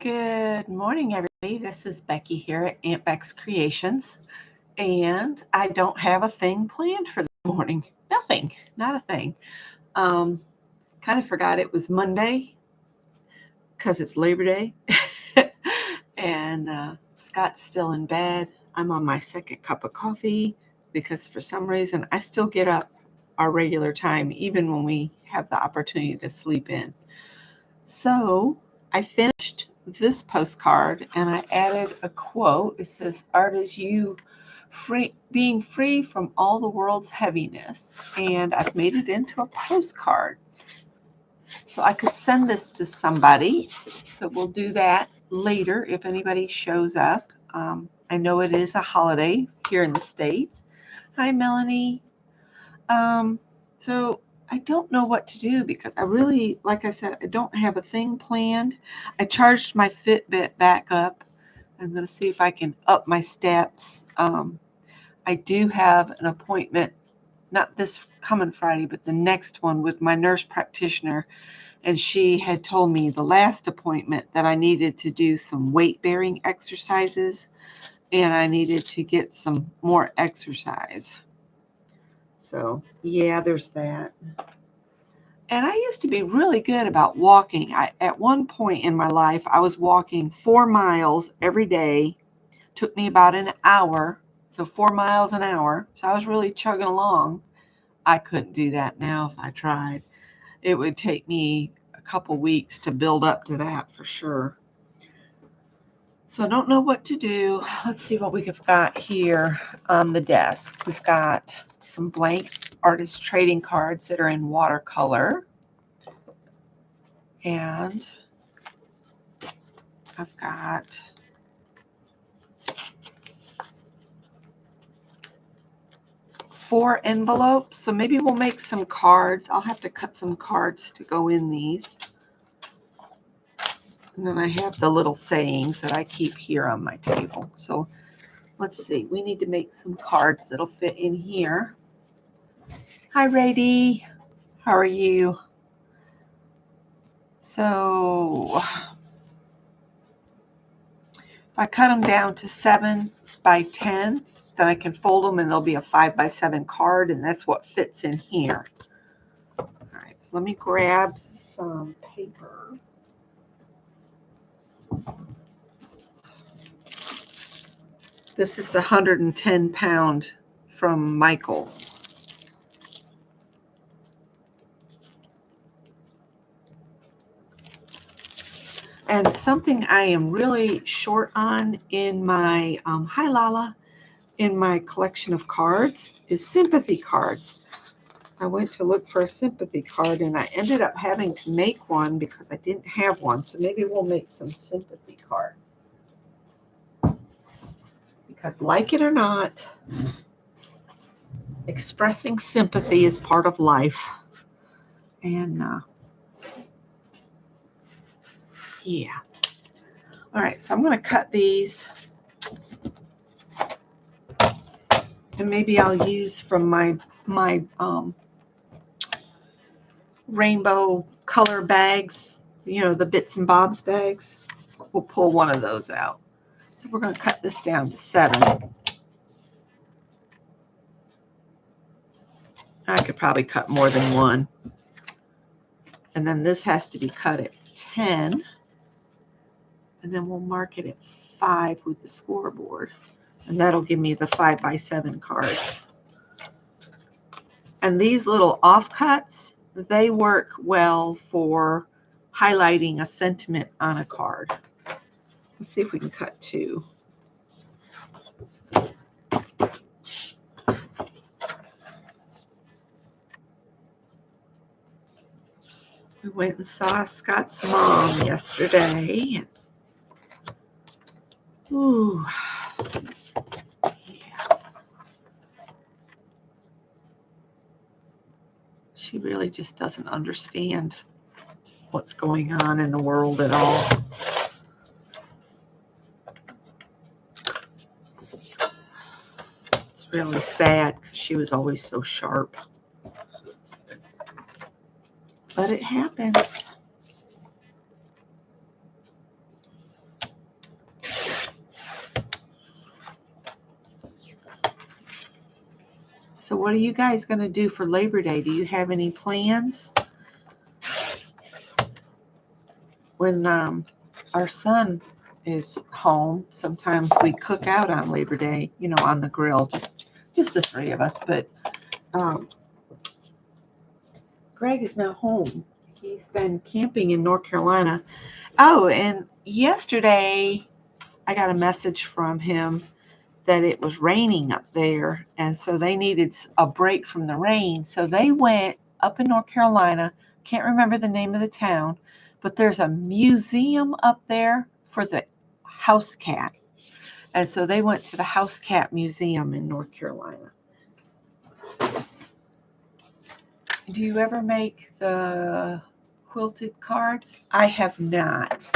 Good morning, everybody. This is Becky here at Aunt Beck's Creations, and I don't have a thing planned for this morning. Nothing, not a thing. Um, kind of forgot it was Monday because it's Labor Day, and Scott's still in bed. I'm on my second cup of coffee because for some reason I still get up our regular time, even when we have the opportunity to sleep in. So I finished this postcard and I added a quote. It says, "Art is you being free from all the world's heaviness." And I've made it into a postcard. So I could send this to somebody. So we'll do that later if anybody shows up. I know it is a holiday here in the States. Hi, Melanie. So I don't know what to do because I really, like I said, I don't have a thing planned. I charged my Fitbit back up. I'm going to see if I can up my steps. I do have an appointment, not this coming Friday, but the next one with my nurse practitioner. And she had told me the last appointment that I needed to do some weight bearing exercises and I needed to get some more exercise. So, yeah, there's that. And I used to be really good about walking. At one point in my life, I was walking 4 miles every day. Took me about an hour, so 4 miles an hour. So I was really chugging along. I couldn't do that now if I tried. It would take me a couple weeks to build up to that for sure. So I don't know what to do. Let's see what we've got here on the desk. We've got some blank artist trading cards that are in watercolor. And I've got four envelopes. So maybe we'll make some cards. I'll have to cut some cards to go in these. And then I have the little sayings that I keep here on my table. So let's see. We need to make some cards that'll fit in here. Hi, Rady. How are you? So if I cut them down to 7 by 10, then I can fold them and there'll be a 5 by 7 card, and that's what fits in here. All right, so let me grab some paper. This is the 110-pound from Michael's. And something I am really short on in my, hi Lala, in my collection of cards is sympathy cards. I went to look for a sympathy card and I ended up having to make one because I didn't have one. So maybe we'll make some sympathy cards. Because like it or not, expressing sympathy is part of life. And yeah. All right, so I'm going to cut these. And maybe I'll use from my rainbow color bags, the bits and bobs bags. We'll pull one of those out. So we're going to cut this down to 7. I could probably cut more than one. And then this has to be cut at 10. And then we'll mark it at 5 with the scoreboard. And that'll give me the 5 by 7 card. And these little offcuts, they work well for highlighting a sentiment on a card. Let's see if we can cut 2. We went and saw Scott's mom yesterday. Ooh, yeah. She really just doesn't understand what's going on in the world at all. It's really sad because she was always so sharp. But it happens. What are you guys going to do for Labor Day? Do you have any plans? When our son is home, sometimes we cook out on Labor Day, on the grill, just the three of us. But Greg is not home. He's been camping in North Carolina. Oh, and yesterday I got a message from him that it was raining up there, and so they needed a break from the rain. So they went up in North Carolina. Can't remember the name of the town, but there's a museum up there for the house cat. And so they went to the house cat museum in North Carolina. Do you ever make the quilted cards? I have not.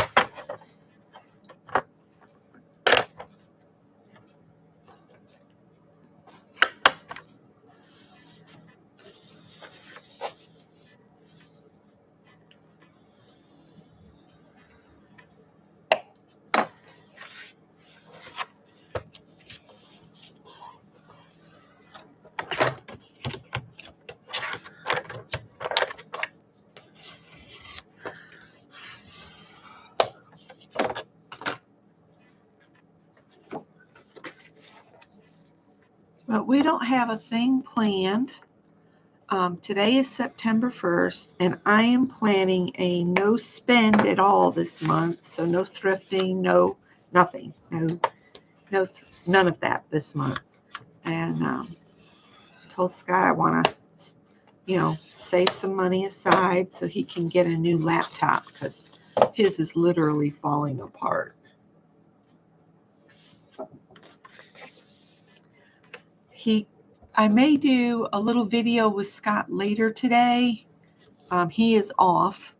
But we don't have a thing planned. Today is September 1st, and I am planning a no spend at all this month. So no thrifting, no nothing, none of that this month. And told Scott I want to, save some money aside so he can get a new laptop because his is literally falling apart. I may do a little video with Scott later today. He is off,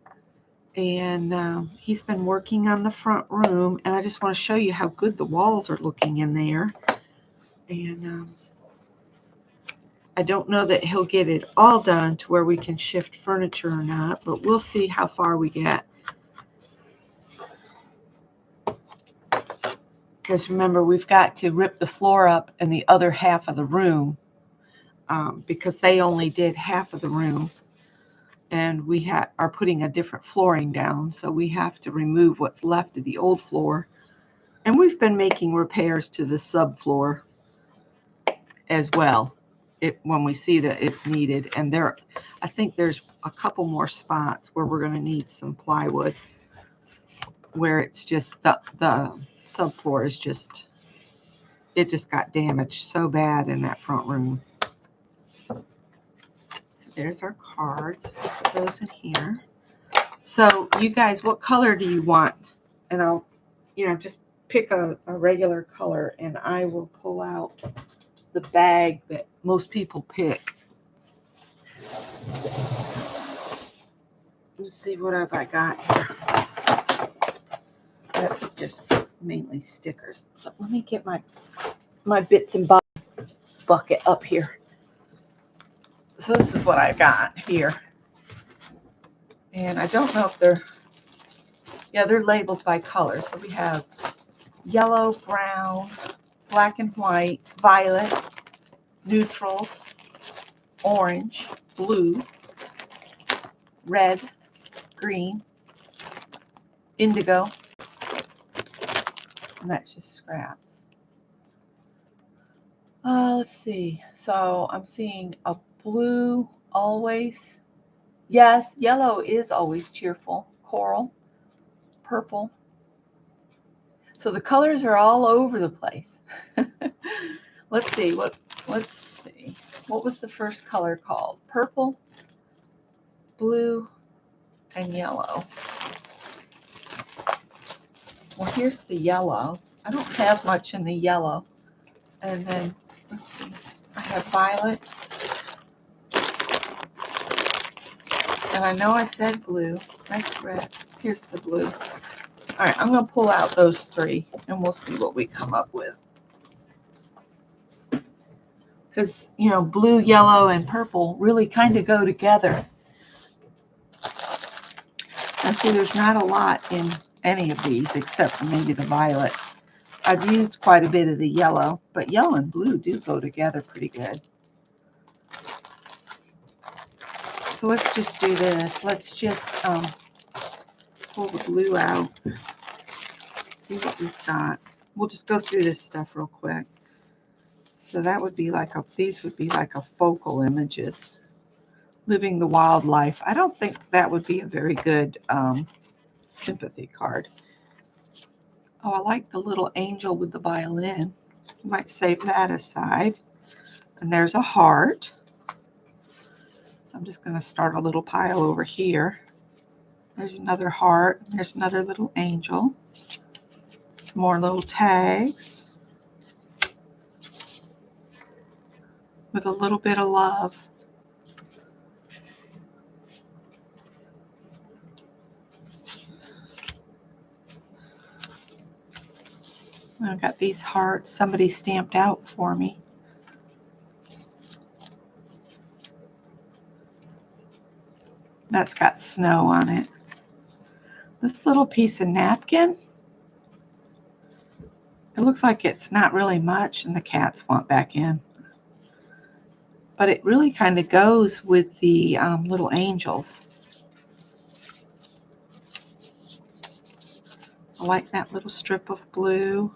and he's been working on the front room, and I just want to show you how good the walls are looking in there. And I don't know that he'll get it all done to where we can shift furniture or not, but we'll see how far we get. Because remember, we've got to rip the floor up in the other half of the room. Because they only did half of the room, and we are putting a different flooring down, so we have to remove what's left of the old floor. And we've been making repairs to the subfloor as well, when we see that it's needed. And I think there's a couple more spots where we're going to need some plywood, where it's just the subfloor is just got damaged so bad in that front room. There's our cards. Put those in here. So you guys, what color do you want? And I'll, just pick a regular color, and I will pull out the bag that most people pick. Let's see, what have I got here? That's just mainly stickers. So let me get my bits and bobs bucket up here. So this is what I got here. And I don't know if they're labeled by color. So we have yellow, brown, black and white, violet, neutrals, orange, blue, red, green, indigo, and that's just scraps. Let's see. So I'm seeing a blue always. Yes, yellow is always cheerful. Coral, purple. So the colors are all over the place. Let's see. What was the first color called? Purple, blue, and yellow. Well, here's the yellow. I don't have much in the yellow. And then, let's see. I have violet. And I know I said blue. That's red. Here's the blue. All right, I'm going to pull out those three, and we'll see what we come up with. Because, blue, yellow, and purple really kind of go together. I see there's not a lot in any of these except for maybe the violet. I've used quite a bit of the yellow, but yellow and blue do go together pretty good. So let's just do this. Let's just pull the glue out. See what we've got. We'll just go through this stuff real quick. So that would be like these would be like a focal images. Living the wildlife. I don't think that would be a very good sympathy card. Oh, I like the little angel with the violin. Might save that aside. And there's a heart. So I'm just going to start a little pile over here. There's another heart. There's another little angel. Some more little tags with a little bit of love. I've got these hearts somebody stamped out for me. That's got snow on it. This little piece of napkin, it looks like it's not really much, and the cats want back in. But it really kind of goes with the little angels. I like that little strip of blue.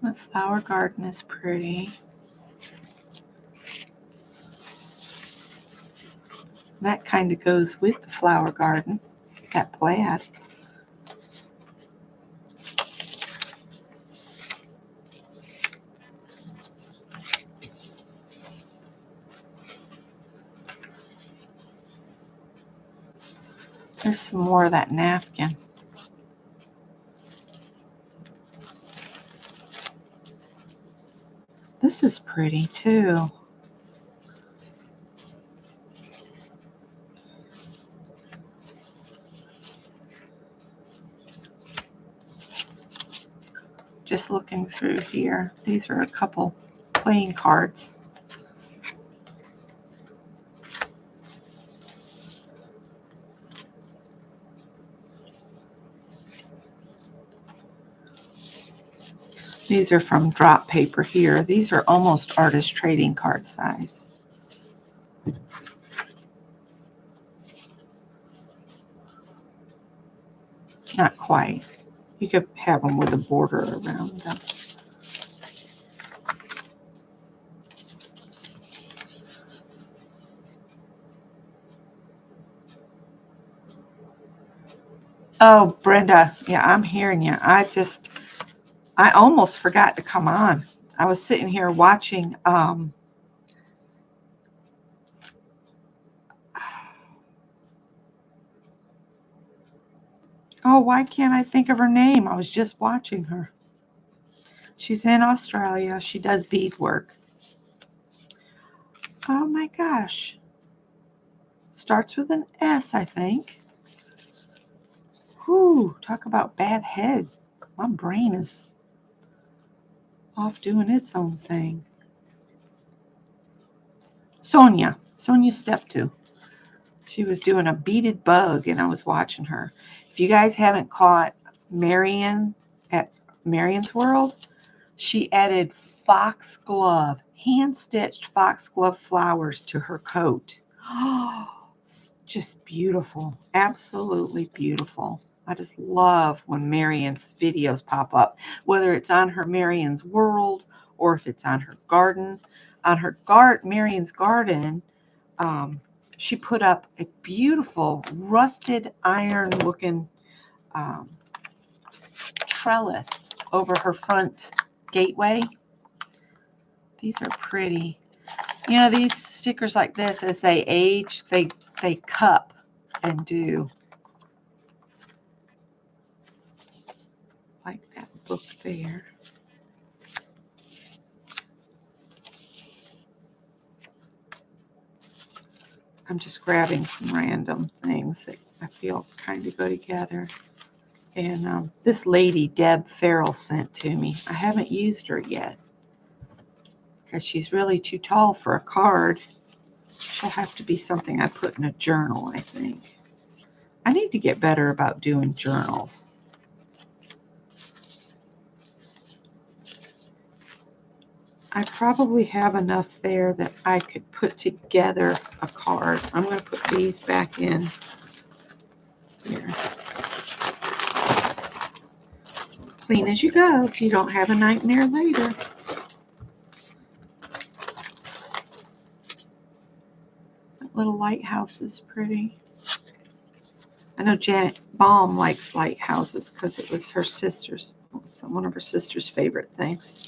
The flower garden is pretty. That kind of goes with the flower garden, that plaid. There's some more of that napkin. This is pretty too. Just looking through here, these are a couple playing cards. These are from drop paper here. These are almost artist trading card size. Not quite. You could have them with a border around them. Oh, Brenda, yeah, I'm hearing you. I almost forgot to come on. I was sitting here watching oh, why can't I think of her name? I was just watching her. She's in Australia. She does beadwork. Oh my gosh. Starts with an S, I think. Whew, talk about bad head. My brain is off doing its own thing. Sonia Step 2. She was doing a beaded bug, and I was watching her. If you guys haven't caught Marion at Marion's World, she added foxglove, hand-stitched foxglove flowers to her coat. Oh, just beautiful. Absolutely beautiful. I just love when Marion's videos pop up, whether it's on her Marion's World or if it's on her garden. On her Marion's garden, she put up a beautiful rusted iron looking trellis over her front gateway. These are pretty. You know, these stickers like this, as they age, they cup and do. Like that book there. I'm just grabbing some random things that I feel kind of go together. And this lady, Deb Farrell, sent to me. I haven't used her yet because she's really too tall for a card. She'll have to be something I put in a journal, I think. I need to get better about doing journals. I probably have enough there that I could put together a card. I'm going to put these back in here. Clean as you go so you don't have a nightmare later. That little lighthouse is pretty. I know Janet Baum likes lighthouses because it was her sister's, one of her sister's favorite things.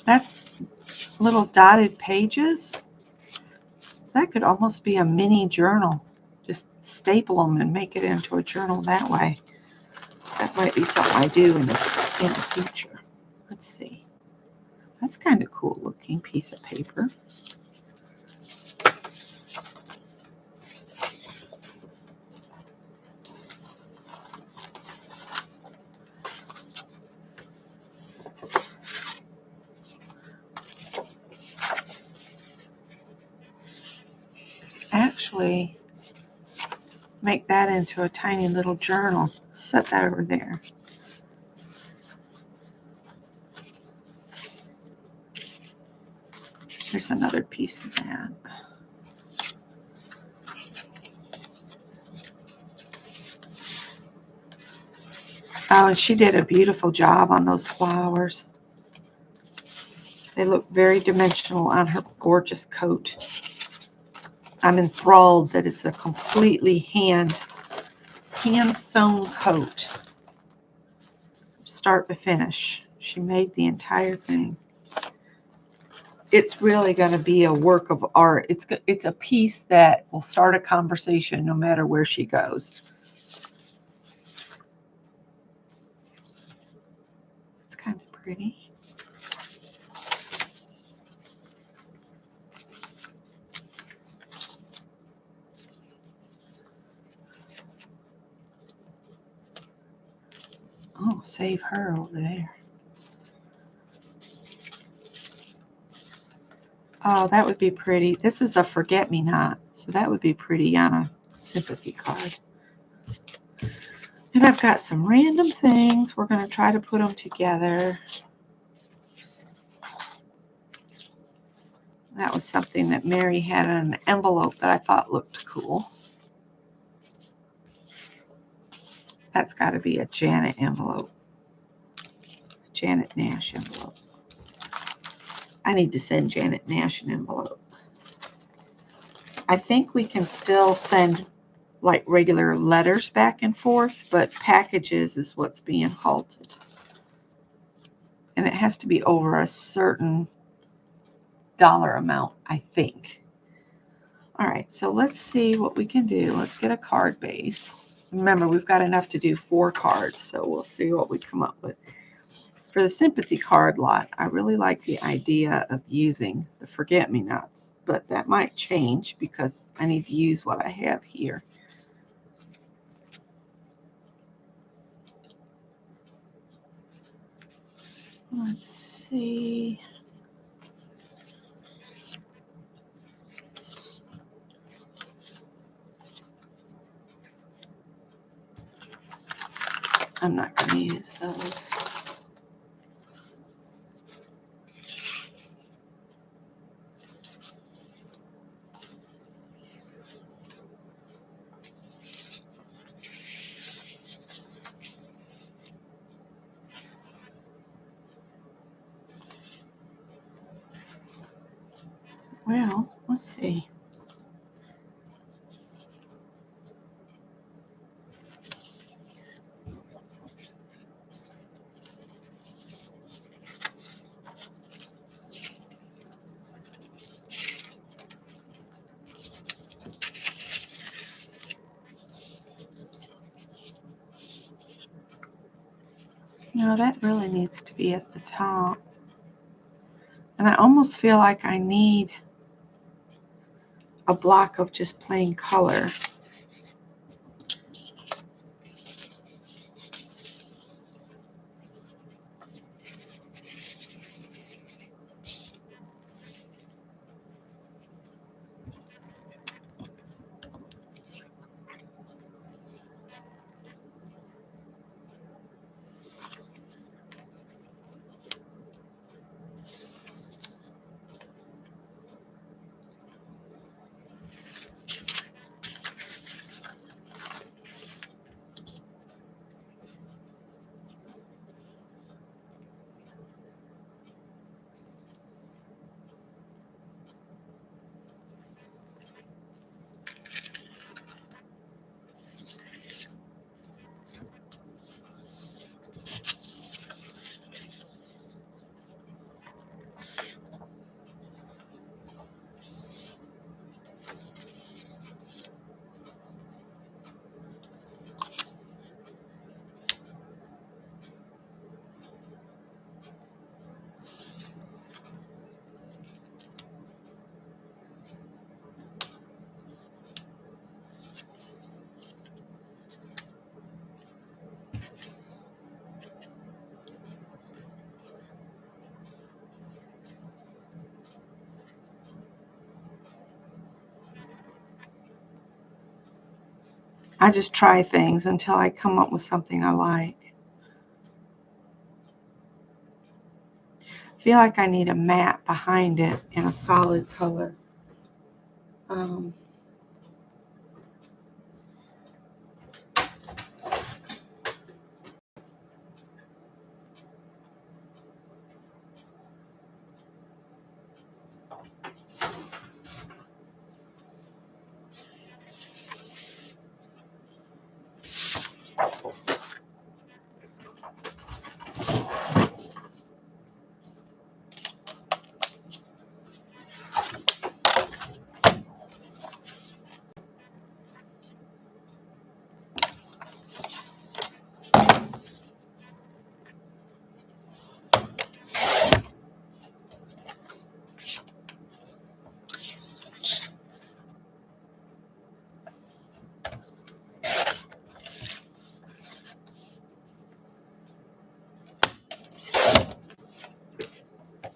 That's little dotted pages. That could almost be a mini journal. Just staple them and make it into a journal that way. That might be something I do in the future. Let's see. That's kind of cool looking piece of paper. Actually, make that into a tiny little journal. Set that over there. There's another piece of that. Oh, and she did a beautiful job on those flowers. They look very dimensional on her gorgeous coat. I'm enthralled that it's a completely hand-sewn coat. Start to finish. She made the entire thing. It's really going to be a work of art. It's a piece that will start a conversation no matter where she goes. It's kind of pretty. Oh, save her over there. Oh, that would be pretty. This is a forget-me-not, so that would be pretty on a sympathy card. And I've got some random things. We're going to try to put them together. That was something that Mary had in an envelope that I thought looked cool. That's got to be a Janet envelope. Janet Nash envelope. I need to send Janet Nash an envelope. I think we can still send like regular letters back and forth, but packages is what's being halted. And it has to be over a certain dollar amount, I think. All right, so let's see what we can do. Let's get a card base. Remember, we've got enough to do 4 cards, so we'll see what we come up with. For the sympathy card lot, I really like the idea of using the forget-me-nots, but that might change because I need to use what I have here. Let's see. I'm not going to use those. Well, let's see. No, that really needs to be at the top. And I almost feel like I need a block of just plain color. I just try things until I come up with something I like. I feel like I need a matte behind it in a solid color. Um,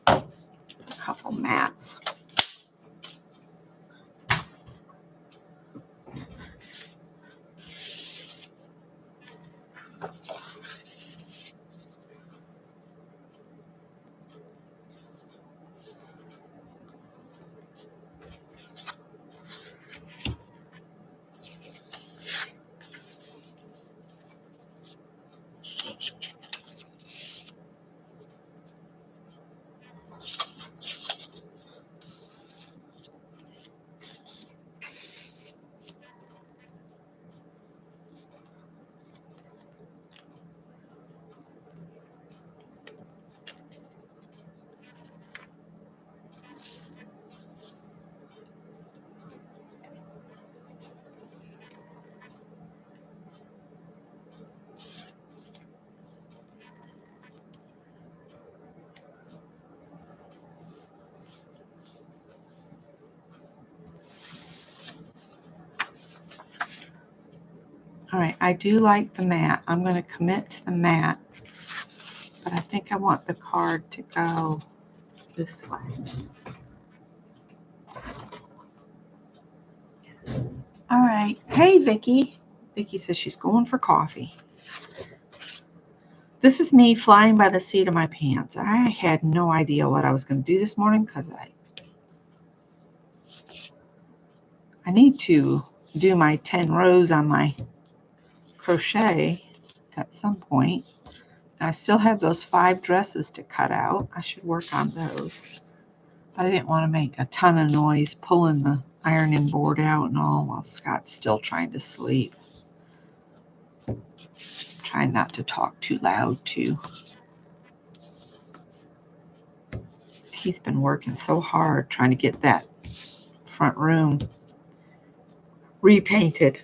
a couple mattes. All right, I do like the matte. I'm going to commit to the matte, but I think I want the card to go this way. All right. Hey, Vicki. Vicki says she's going for coffee. This is me flying by the seat of my pants. I had no idea what I was going to do this morning because I need to do my 10 rows on my crochet at some point. And I still have those 5 dresses to cut out. I should work on those. But I didn't want to make a ton of noise pulling the ironing board out and all while Scott's still trying to sleep. Trying not to talk too loud too. He's been working so hard trying to get that front room repainted.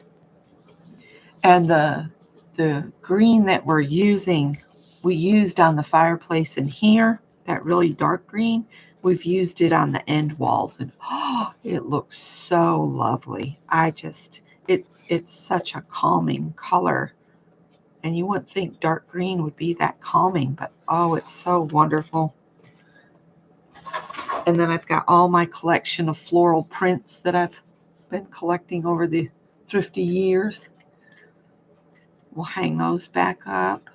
And the green that we used on the fireplace in here, that really dark green, we've used it on the end walls, and it looks so lovely. It's such a calming color, and you wouldn't think dark green would be that calming, but it's so wonderful. And then I've got all my collection of floral prints that I've been collecting over the thrifty years. We'll hang those back up.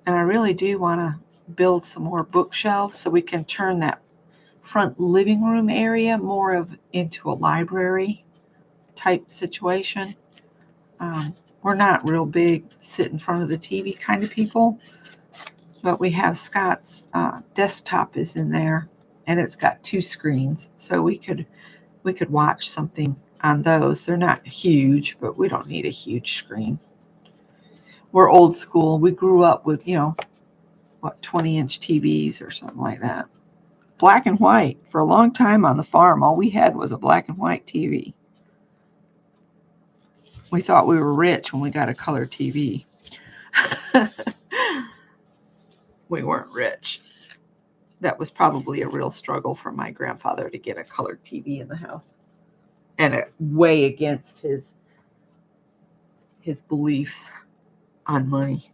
And I really do want to build some more bookshelves so we can turn that front living room area more into a library type situation. We're not real big sit in front of the TV kind of people, but we have Scott's desktop is in there, and it's got 2 screens, so we could watch something on those. They're not huge, but we don't need a huge screen. We're old school. We grew up with 20-inch TVs or something like that. Black and white. For a long time on the farm, all we had was a black and white TV. We thought we were rich when we got a color TV. We weren't rich. That was probably a real struggle for my grandfather to get a colored TV in the house, and it way against his beliefs on money.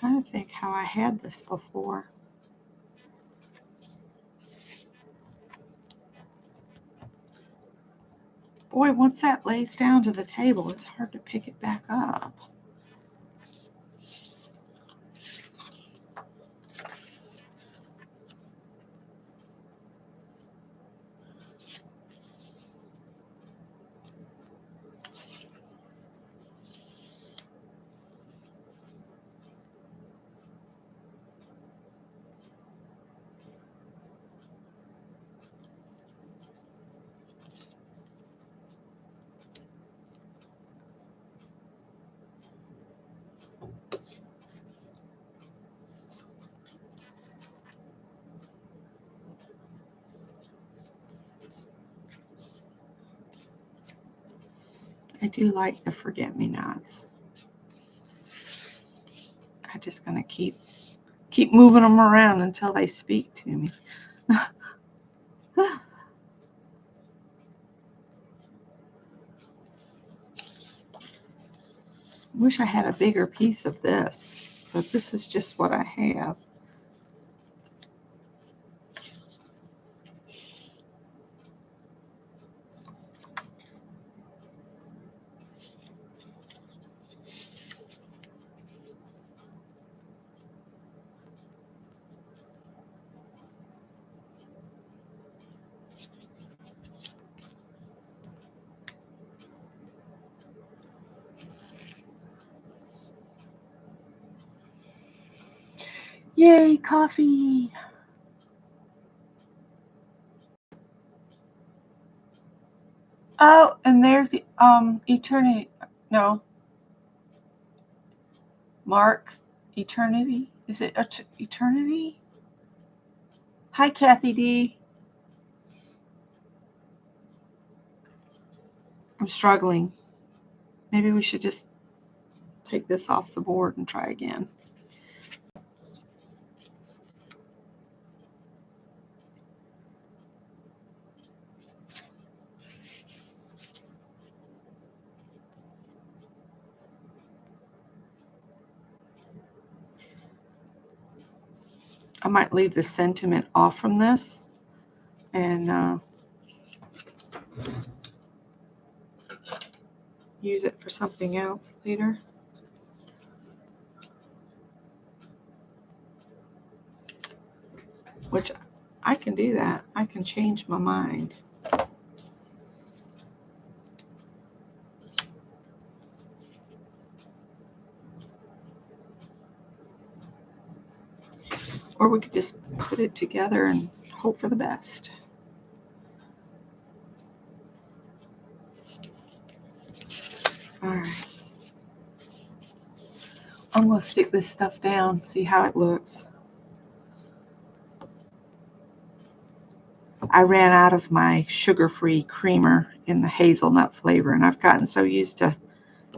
trying to think how I had this before. Boy, once that lays down to the table, it's hard to pick it back up. I do like the forget-me-nots. I'm just going to keep moving them around until they speak to me. Wish I had a bigger piece of this, but this is just what I have. Yay, coffee! Oh, and there's the eternity. No, Mark, eternity. Is it eternity? Hi, Kathy D. I'm struggling. Maybe we should just take this off the board and try again. I might leave the sentiment off from this and use it for something else later. Which I can do that. I can change my mind. Or we could just put it together and hope for the best. All right. I'm going to stick this stuff down, see how it looks. I ran out of my sugar-free creamer in the hazelnut flavor, and I've gotten so used to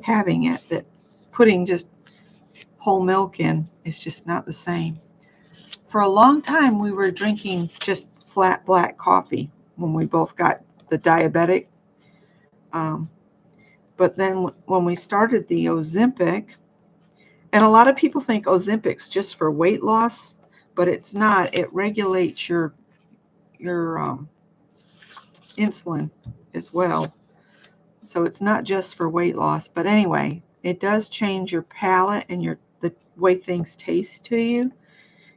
having it that putting just whole milk in is just not the same. For a long time, we were drinking just flat black coffee when we both got the diabetic. But then when we started the Ozempic, and a lot of people think Ozempic's just for weight loss, but it's not. It regulates your insulin as well. So it's not just for weight loss. But anyway, it does change your palate and the way things taste to you,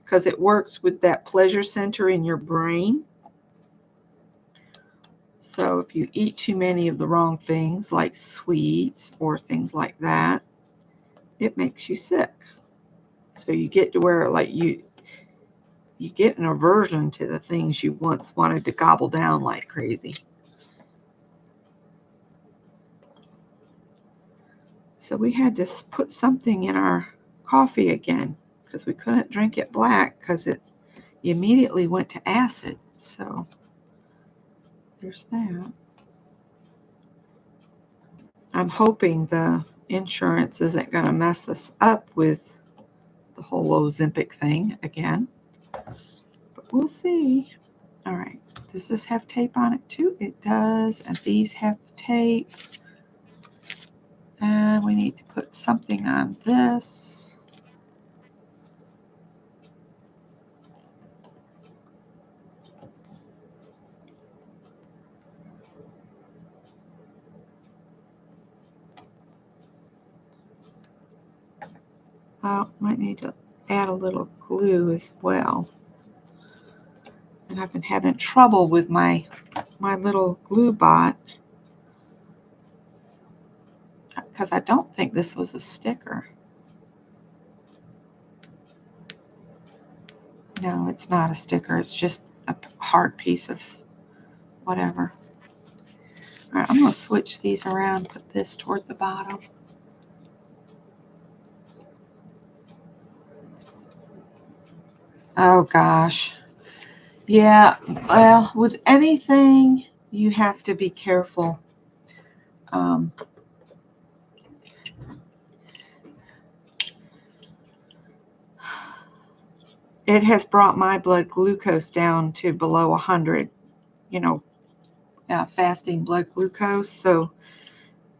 because it works with that pleasure center in your brain. So if you eat too many of the wrong things, like sweets or things like that, it makes you sick. So you get to where like you get an aversion to the things you once wanted to gobble down like crazy. So we had to put something in our coffee again because we couldn't drink it black because it immediately went to acid. So there's that. I'm hoping the insurance isn't going to mess us up with the whole Ozempic thing again. But we'll see. All right. Does this have tape on it too? It does. And these have tape. And we need to put something on this. Might need to add a little glue as well. And I've been having trouble with my little glue bot because I don't think this was a sticker. No, it's not a sticker. It's just a hard piece of whatever. All right, I'm going to switch these around, put this toward the bottom. Oh gosh. Yeah, well, with anything, you have to be careful. It has brought my blood glucose down to below 100, fasting blood glucose. So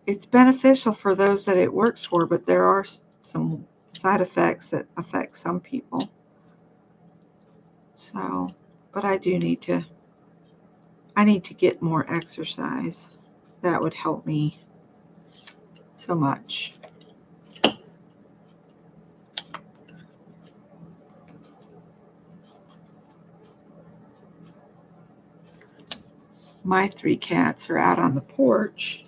it's beneficial for those that it works for, but there are some side effects that affect some people. So, but I need to get more exercise. That would help me so much. My 3 cats are out on the porch,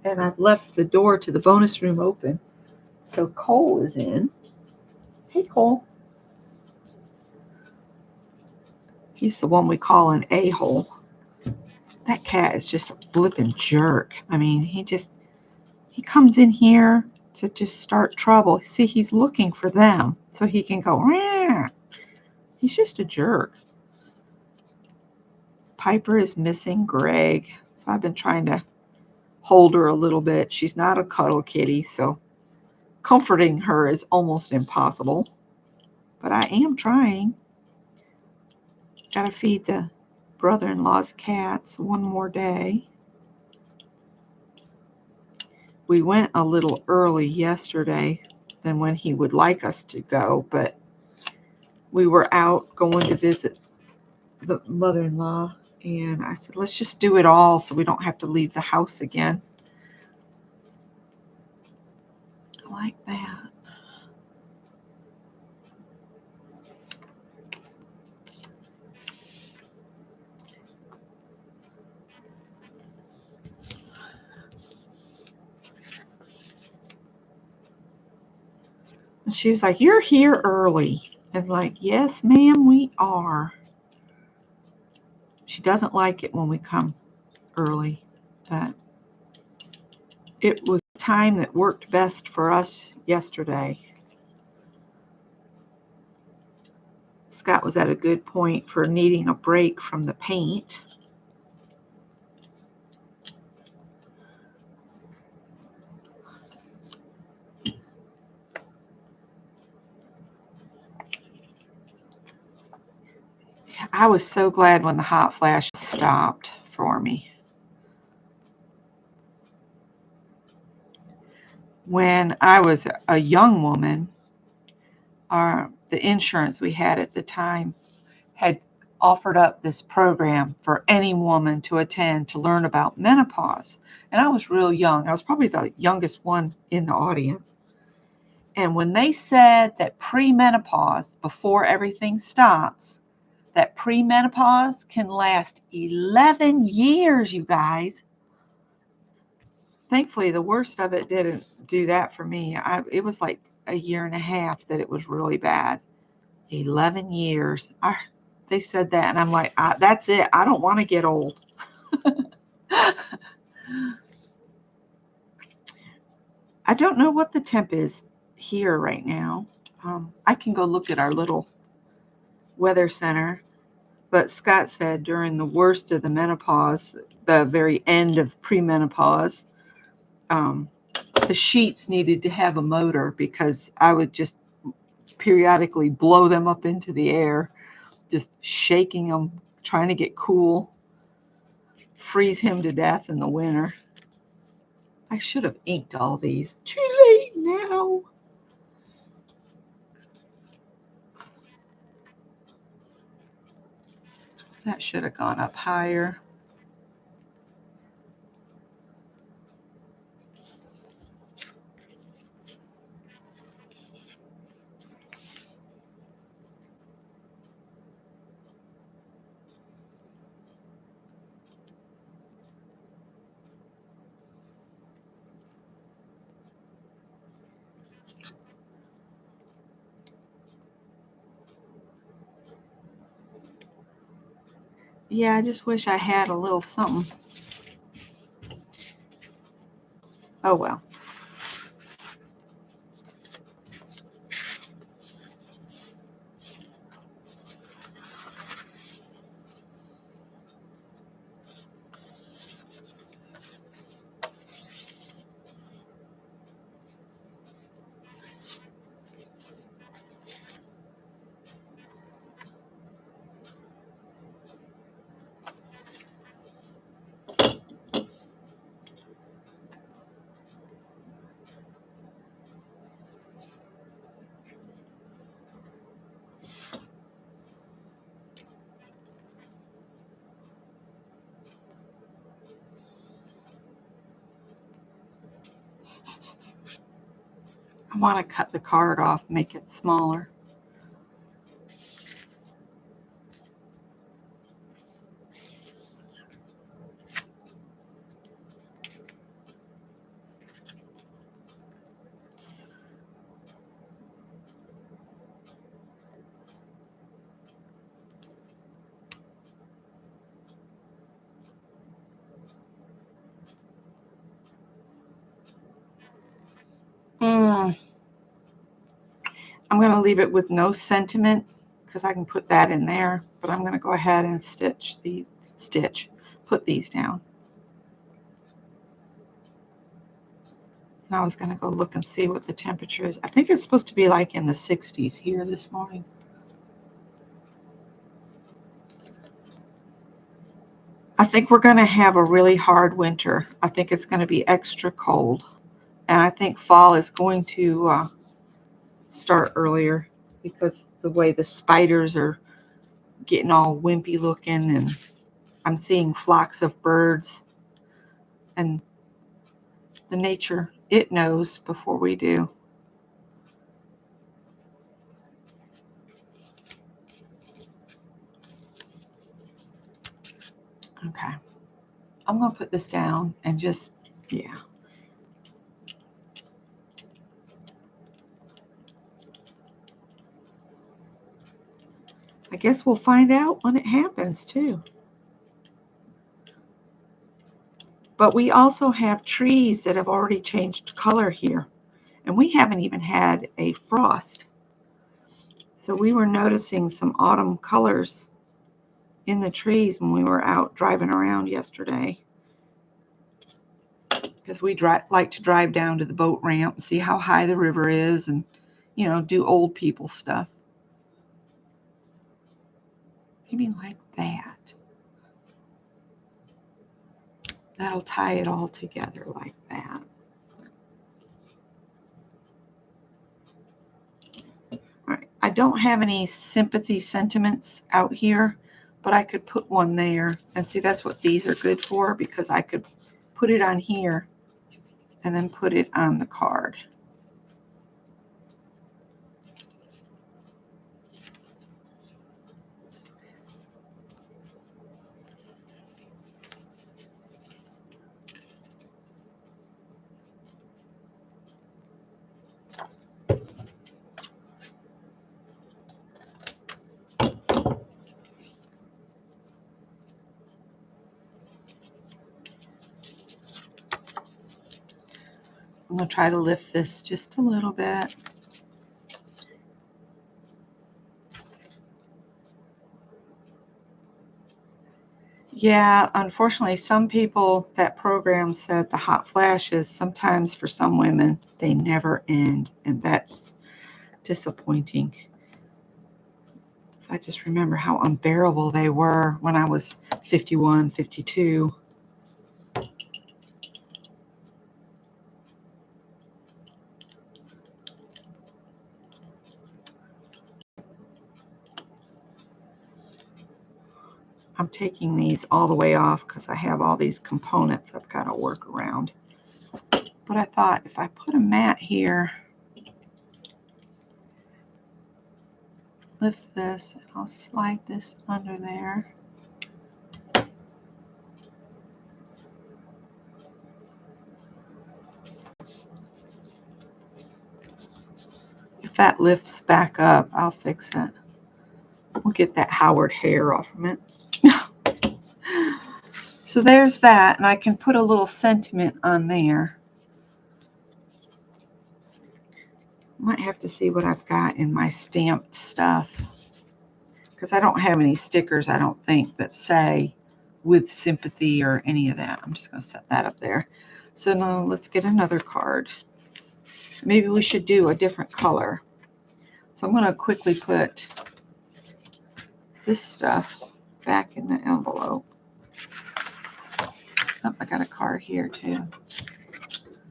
and I've left the door to the bonus room open. So Cole is in. Hey, Cole. He's the one we call an a-hole. That cat is just a flippin' jerk. I mean, he comes in here to just start trouble. See, he's looking for them so he can go, rah. He's just a jerk. Piper is missing Greg, so I've been trying to hold her a little bit. She's not a cuddle kitty, so comforting her is almost impossible, but I am trying. Gotta feed the brother-in-law's cats one more day. We went a little early yesterday than when he would like us to go, but we were out going to visit the mother-in-law, and I said, let's just do it all so we don't have to leave the house again. I like that. And she's like, you're here early. And like, yes, ma'am, we are. She doesn't like it when we come early, but it was the time that worked best for us yesterday. Scott was at a good point for needing a break from the paint. I was so glad when the hot flash stopped for me. When I was a young woman, the insurance we had at the time had offered up this program for any woman to attend to learn about menopause. And I was real young. I was probably the youngest one in the audience. And when they said that premenopause, before everything stops, that premenopause can last 11 years, you guys. Thankfully, the worst of it didn't do that for me. It was like a year and a half that it was really bad. 11 years. They said that, and I'm like, that's it. I don't want to get old. I don't know what the temp is here right now. I can go look at our little weather center. But Scott said during the worst of the menopause, the very end of premenopause, the sheets needed to have a motor because I would just periodically blow them up into the air, just shaking them, trying to get cool, freeze him to death in the winter. I should have inked all these. Too late now. That should have gone up higher. Yeah, I just wish I had a little something. Oh well. I want to cut the card off, make it smaller. I'm going to leave it with no sentiment because I can put that in there, but I'm going to go ahead and put these down. And I was going to go look and see what the temperature is. I think it's supposed to be like in the 60s here this morning. I think we're going to have a really hard winter. I think it's going to be extra cold. And I think fall is going to start earlier because the way the spiders are getting all wimpy looking, and I'm seeing flocks of birds, and the nature, it knows before we do. Okay. I'm going to put this down and just, yeah. I guess we'll find out when it happens too. But we also have trees that have already changed color here. And we haven't even had a frost. So we were noticing some autumn colors in the trees when we were out driving around yesterday. Because we like to drive down to the boat ramp and see how high the river is and, do old people stuff. Maybe like that. That'll tie it all together like that. All right. I don't have any sympathy sentiments out here, but I could put one there. And see, that's what these are good for, because I could put it on here and then put it on the card. I'm going to try to lift this just a little bit. Yeah, unfortunately, some people, that program said the hot flashes, sometimes for some women, they never end. And that's disappointing. So I just remember how unbearable they were when I was 51, 52. I'm taking these all the way off because I have all these components I've got to work around. But I thought if I put a mat here, lift this, and I'll slide this under there. If that lifts back up, I'll fix it. We'll get that Howard hair off from it. So there's that, and I can put a little sentiment on there. Might have to see what I've got in my stamped stuff, because I don't have any stickers, I don't think, that say with sympathy or any of that. I'm just going to set that up there. So now let's get another card. Maybe we should do a different color. So I'm going to quickly put this stuff back in the envelope. Oh, I got a card here too.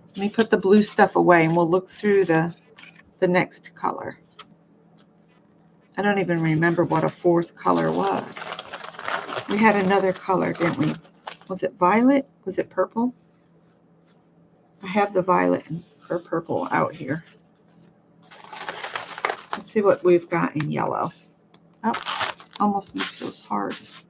Let me put the blue stuff away and we'll look through the next color. I don't even remember what a fourth color was. We had another color, didn't we? Was it violet? Was it purple? I have the violet or purple out here. Let's see what we've got in yellow. Oh, almost missed those hearts.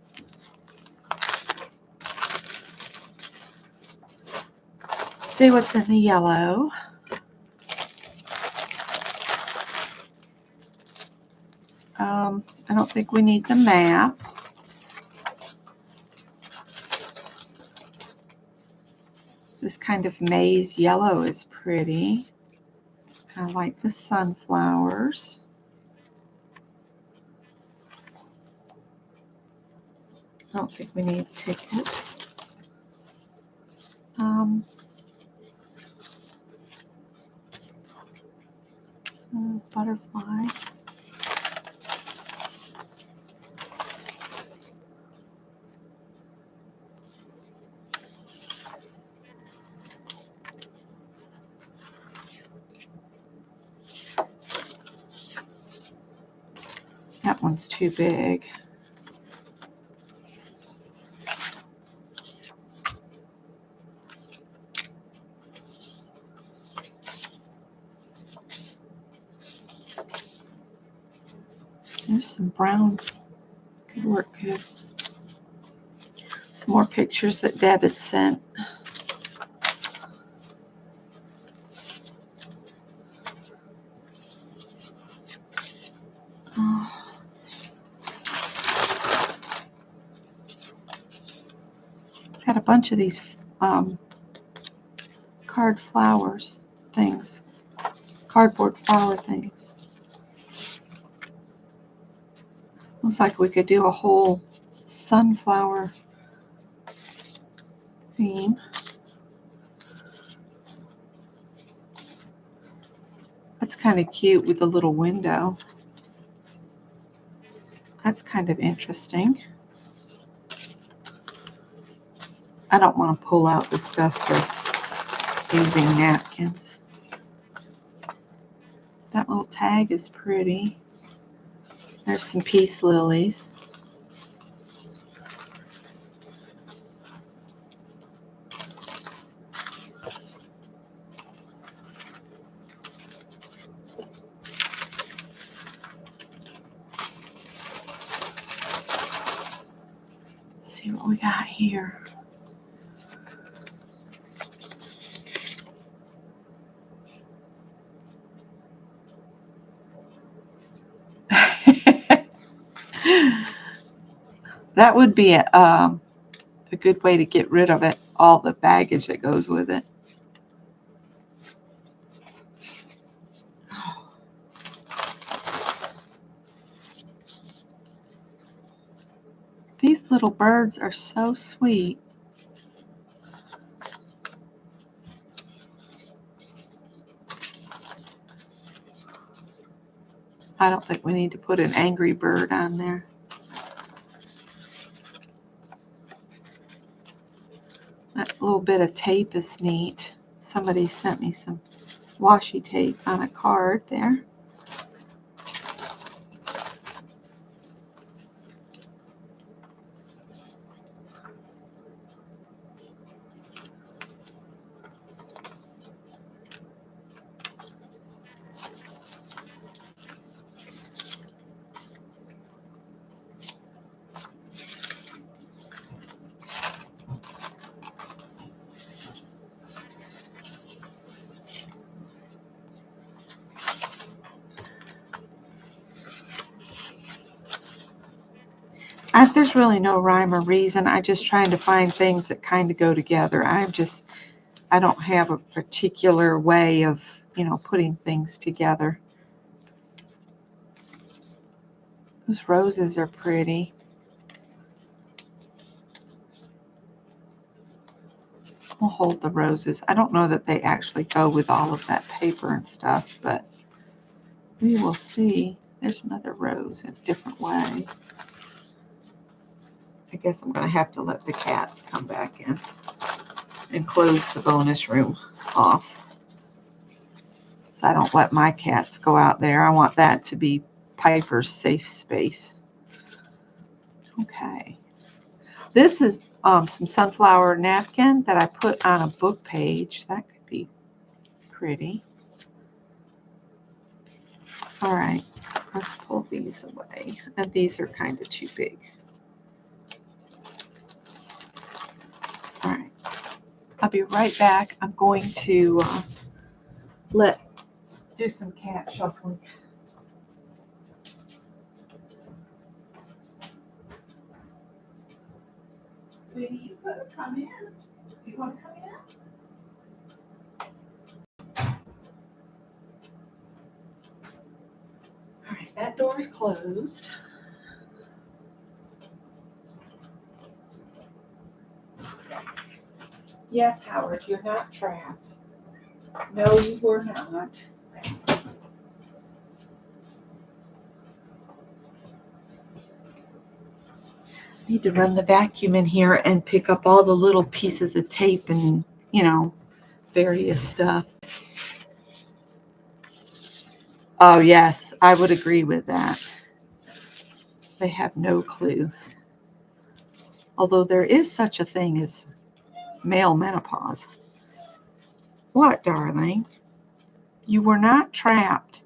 See what's in the yellow. I don't think we need the map. This kind of maize yellow is pretty. I like the sunflowers. I don't think we need tickets. Butterfly. That one's too big. There's some brown. Could work good. Some more pictures that Deb had sent. Got a bunch of these card flowers things, cardboard flower things. Looks like we could do a whole sunflower theme. That's kind of cute with the little window. That's kind of interesting. I don't want to pull out the stuff for using napkins. That little tag is pretty. There's some peace lilies. Let's see what we got here. That would be a good way to get rid of it, all the baggage that goes with it. These little birds are so sweet. I don't think we need to put an angry bird on there. That little bit of tape is neat. Somebody sent me some washi tape on a card there. There's really no rhyme or reason. I'm just trying to find things that kind of go together. I don't have a particular way of, putting things together. Those roses are pretty. We'll hold the roses. I don't know that they actually go with all of that paper and stuff, but we will see. There's another rose in a different way. I guess I'm going to have to let the cats come back in and close the bonus room off. So I don't let my cats go out there. I want that to be Piper's safe space. Okay. This is some sunflower napkin that I put on a book page. That could be pretty. All right, let's pull these away. And these are kind of too big. All right, I'll be right back. I'm going to do some cat shuffling. Sweetie, you better come in. You want to come in? All right, that door is closed. Yes, Howard, you're not trapped. No, you were not. Need to run the vacuum in here and pick up all the little pieces of tape and, various stuff. Oh, yes, I would agree with that. They have no clue. Although there is such a thing as male menopause. What, darling? You were not trapped.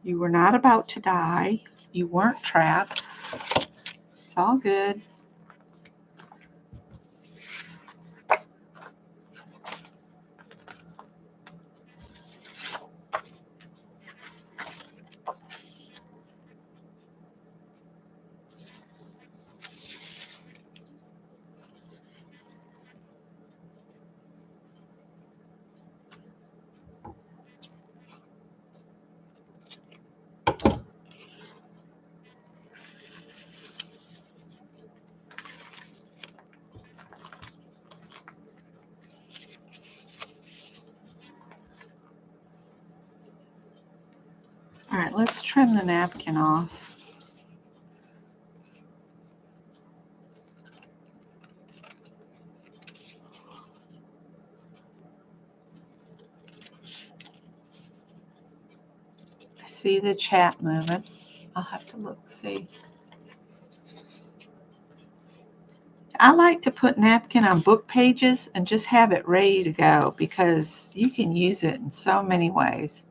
You were not about to die. You weren't trapped. It's all good. All right, let's trim the napkin off. I see the chat moving. I'll have to look, see. I like to put napkin on book pages and just have it ready to go because you can use it in so many ways.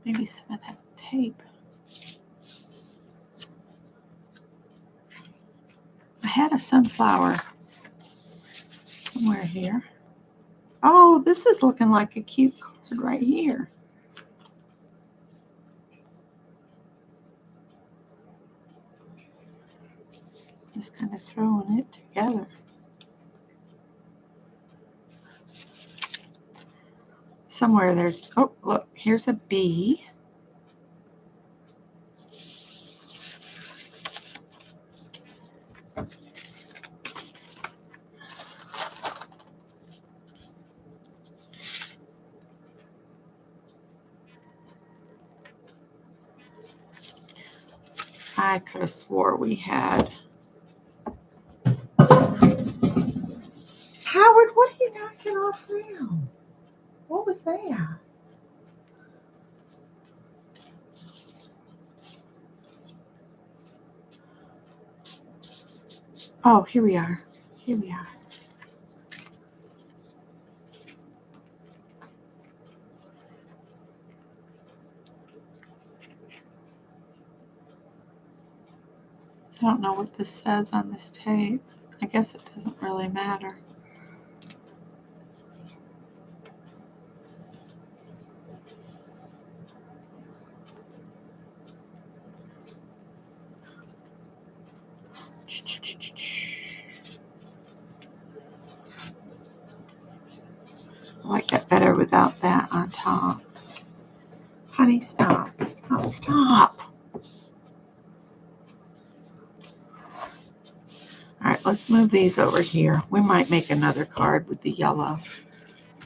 Maybe some of that tape. I had a sunflower somewhere here. Oh, this is looking like a cute card right here. Just kind of throwing it together. somewhere there's, oh, look, here's a B. I could have swore we had. Howard, what are you knocking off now? What was that? Oh, here we are. Here we are. I don't know what this says on this tape. I guess it doesn't really matter. I like that better without that on top. Honey, stop. Stop. Stop. All right, let's move these over here. We might make another card with the yellow.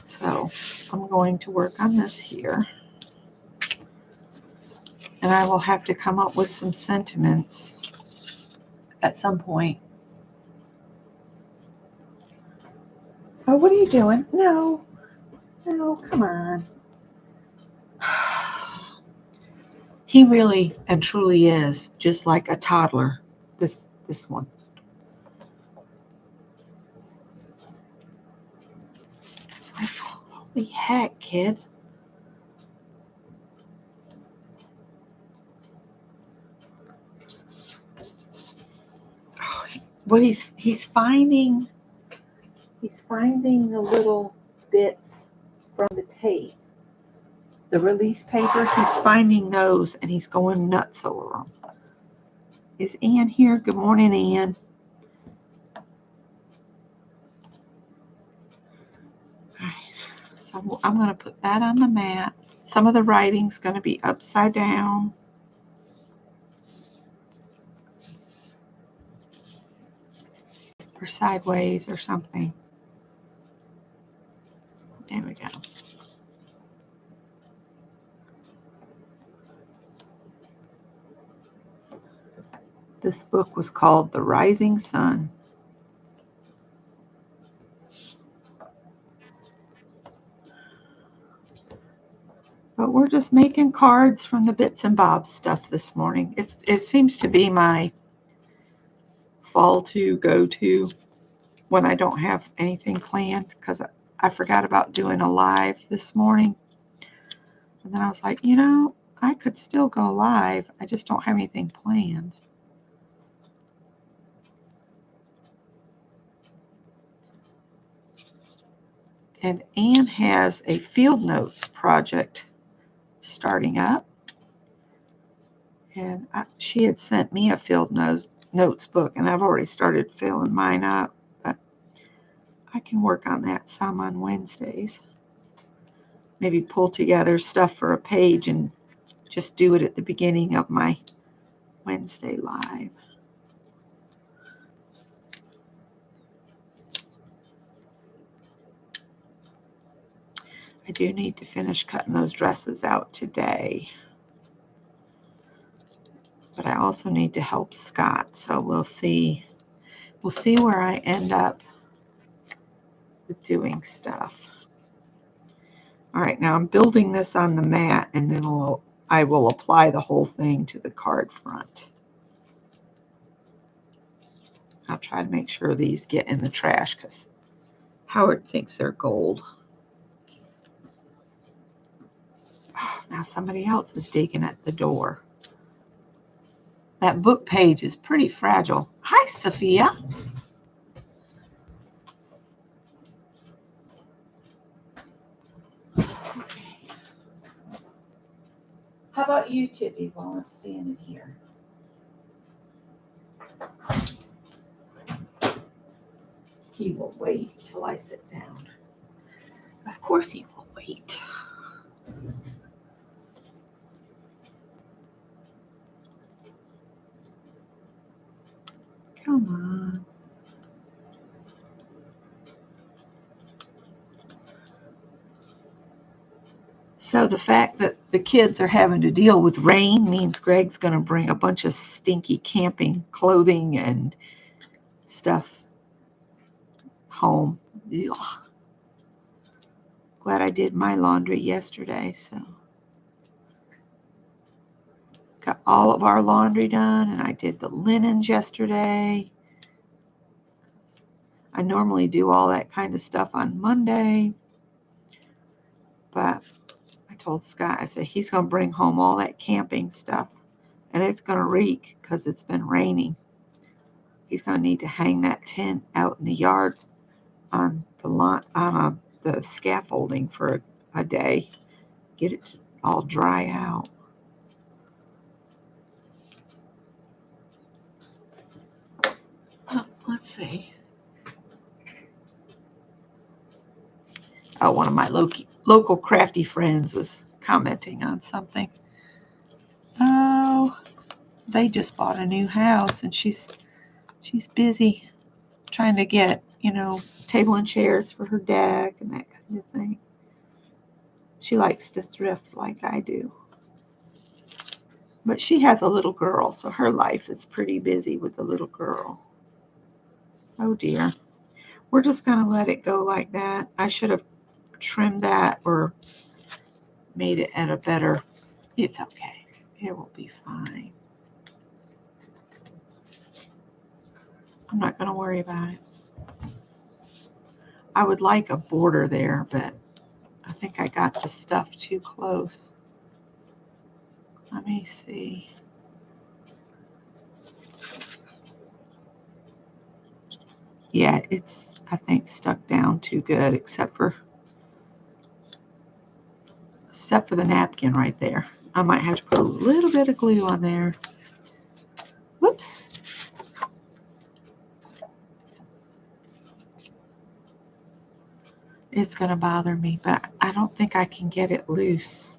So I'm going to work on this here. And I will have to come up with some sentiments at some point. Oh, what are you doing? No. No, come on. He really and truly is just like a toddler, this one. It's like, holy heck, kid. Oh, what he's finding the little bits from the tape. The release paper, he's finding those and he's going nuts over them. Is Ann here? Good morning, Ann. All right, so I'm going to put that on the mat. Some of the writing's going to be upside down. Or sideways or something. There we go. This book was called The Rising Sun. But we're just making cards from the bits and bobs stuff this morning. It seems to be my fall to go to when I don't have anything planned, because I forgot about doing a live this morning. And then I was like, I could still go live. I just don't have anything planned. And Anne has a field notes project starting up. And she had sent me a field notes book, and I've already started filling mine up. But I can work on that some on Wednesdays. Maybe pull together stuff for a page and just do it at the beginning of my Wednesday live. I do need to finish cutting those dresses out today. But I also need to help Scott, so we'll see. We'll see where I end up with doing stuff. All right, now I'm building this on the mat, and then I will apply the whole thing to the card front. I'll try to make sure these get in the trash because Howard thinks they're gold. Oh, now somebody else is digging at the door. That book page is pretty fragile. Hi, Sophia. Okay. How about you, Tippy, while I'm standing here? He will wait till I sit down. Of course he will wait. Come on. So the fact that the kids are having to deal with rain means Greg's going to bring a bunch of stinky camping clothing and stuff home. Ugh. Glad I did my laundry yesterday, so got all of our laundry done, and I did the linens yesterday. I normally do all that kind of stuff on Monday, but I told Scott, I said, he's going to bring home all that camping stuff, and it's going to reek because it's been raining. He's going to need to hang that tent out in the yard on the scaffolding for a day, get it to all dry out. Let's see. Oh, one of my local crafty friends was commenting on something. Oh, they just bought a new house, and she's busy trying to get, table and chairs for her deck and that kind of thing. She likes to thrift like I do. But she has a little girl, so her life is pretty busy with the little girl. Oh dear. We're just going to let it go like that. I should have trimmed that or made it at a better. It's okay. It will be fine. I'm not going to worry about it. I would like a border there, but I think I got the stuff too close. Let me see. Yeah, it's, I think, stuck down too good, except for the napkin right there. I might have to put a little bit of glue on there. Whoops. It's going to bother me, but I don't think I can get it loose.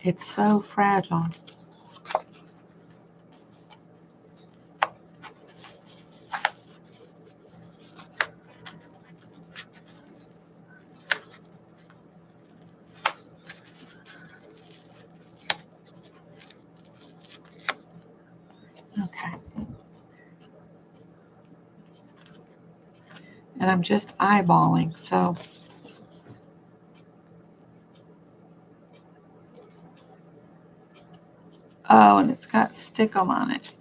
It's so fragile. Okay. And I'm just eyeballing, so. Oh, and it's got stickum on it.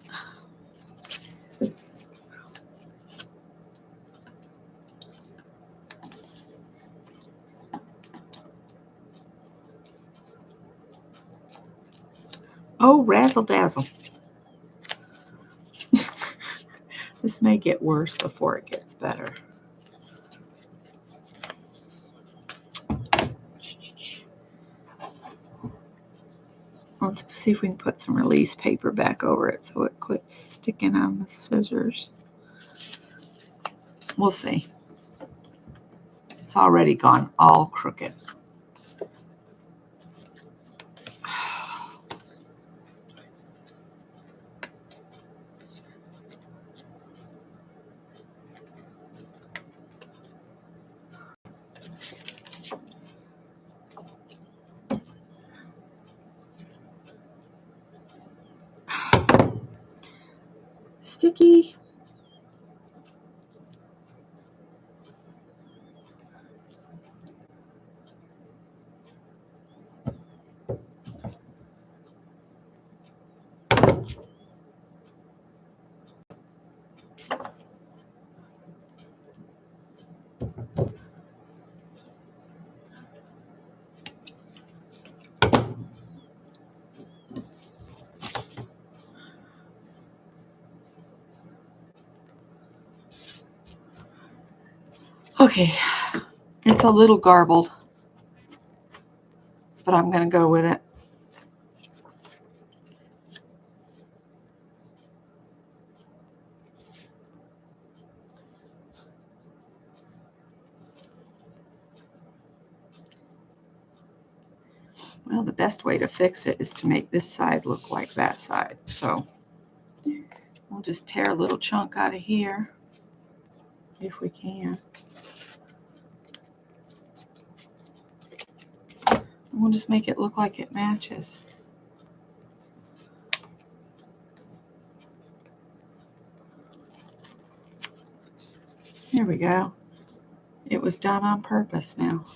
Oh, razzle dazzle. This may get worse before it gets better. Let's see if we can put some release paper back over it so it quits sticking on the scissors. We'll see. It's already gone all crooked. Sticky. Okay, it's a little garbled, but I'm going to go with it. Well, the best way to fix it is to make this side look like that side. So We'll just tear a little chunk out of here if we can. And we'll just make it look like it matches. Here we go. It was done on purpose now.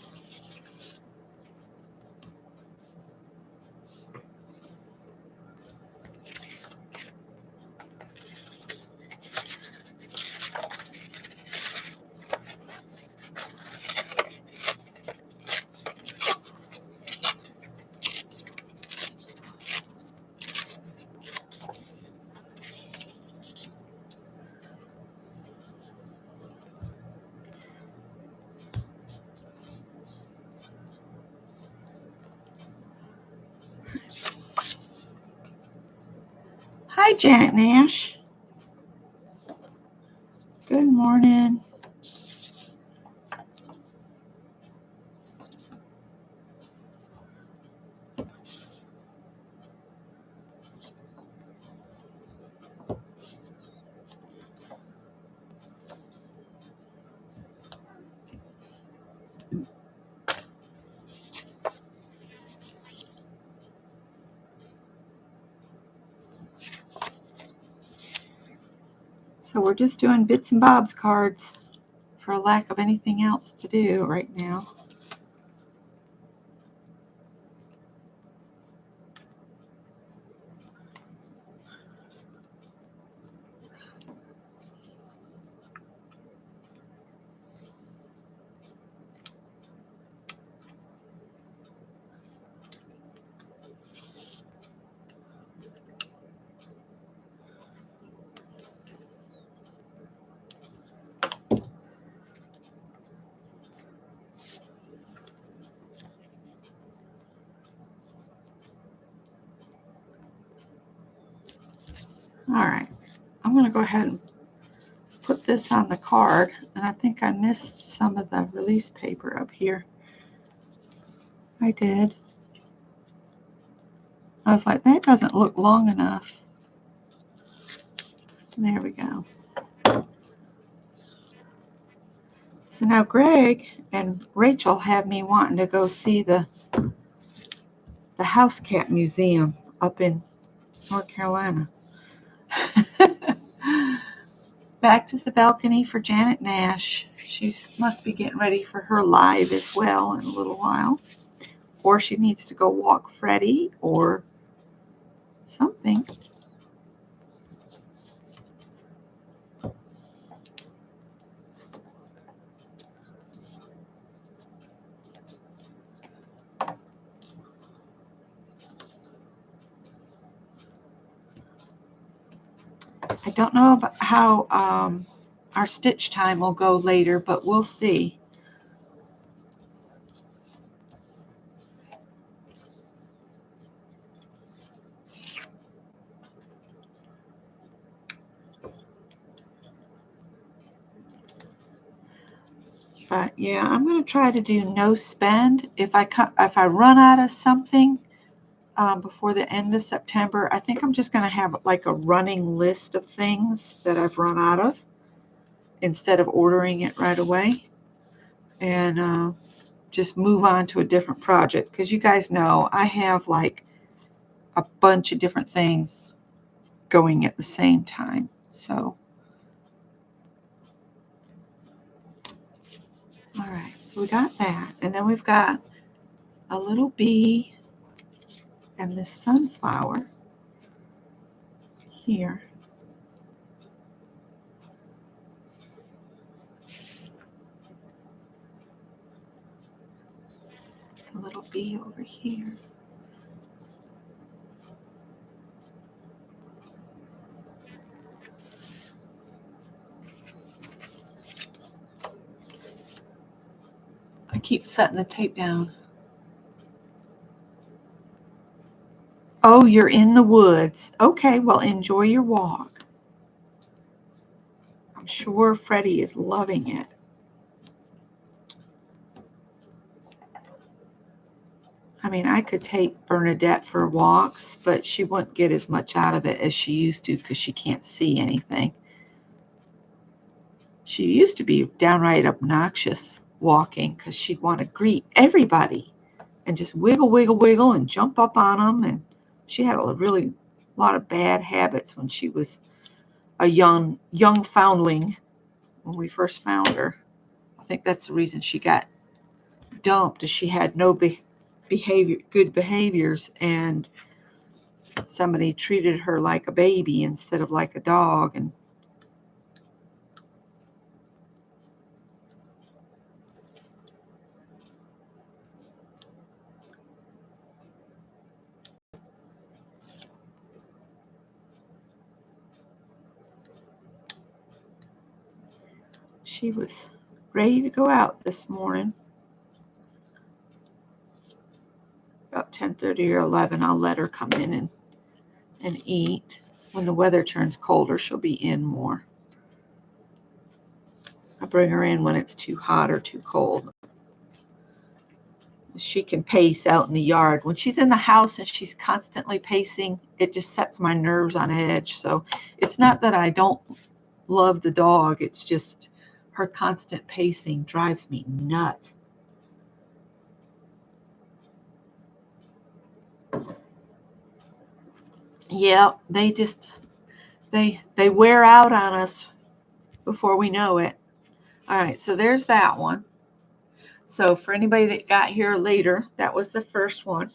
Hi, Janet Nash. Good morning. So we're just doing bits and bobs cards for lack of anything else to do right now. All right, I'm going to go ahead and put this on the card, and I think I missed some of the release paper up here. I did. I was like, that doesn't look long enough. There we go. So now Greg and Rachel have me wanting to go see the House Cat Museum up in North Carolina. Back to the balcony for Janet Nash. She must be getting ready for her live as well in a little while. Or she needs to go walk Freddie or something. I don't know about how our stitch time will go later, but we'll see. But yeah, I'm going to try to do no spend. If I run out of something before the end of September, I think I'm just going to have like a running list of things that I've run out of instead of ordering it right away, and just move on to a different project. Because you guys know I have like a bunch of different things going at the same time. So, all right, so we got that. And then we've got a little bee and this sunflower here. A little bee over here. I keep setting the tape down. Oh, you're in the woods. Okay, well, enjoy your walk. I'm sure Freddie is loving it. I mean, I could take Bernadette for walks, but she wouldn't get as much out of it as she used to because she can't see anything. She used to be downright obnoxious walking because she'd want to greet everybody and just wiggle, wiggle, wiggle and jump up on them. And she had a lot of bad habits when she was a young foundling when we first found her. I think that's the reason she got dumped, is she had no good behaviors, and somebody treated her like a baby instead of like a dog. And she was ready to go out this morning. About 10:30 or 11, I'll let her come in and eat. When the weather turns colder, she'll be in more. I bring her in when it's too hot or too cold. She can pace out in the yard. When she's in the house and she's constantly pacing, it just sets my nerves on edge. So it's not that I don't love the dog. It's just her constant pacing drives me nuts. Yeah, they wear out on us before we know it. All right, so there's that one. So for anybody that got here later, that was the first one.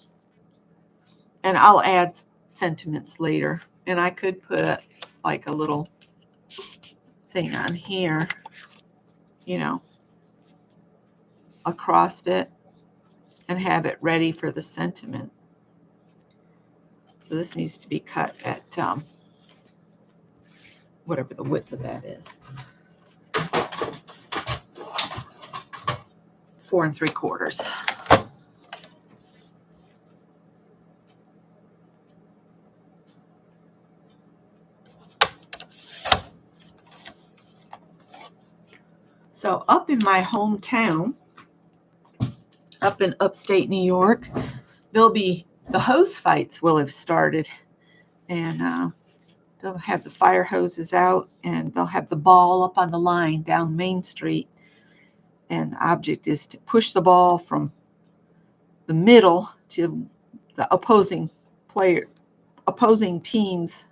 And I'll add sentiments later. And I could put like a little thing on here, across it and have it ready for the sentiment. So this needs to be cut at whatever the width of that is. 4 3/4. So up in my hometown, up in upstate New York, the hose fights will have started, and they'll have the fire hoses out, and they'll have the ball up on the line down Main Street. And the object is to push the ball from the middle to the opposing team's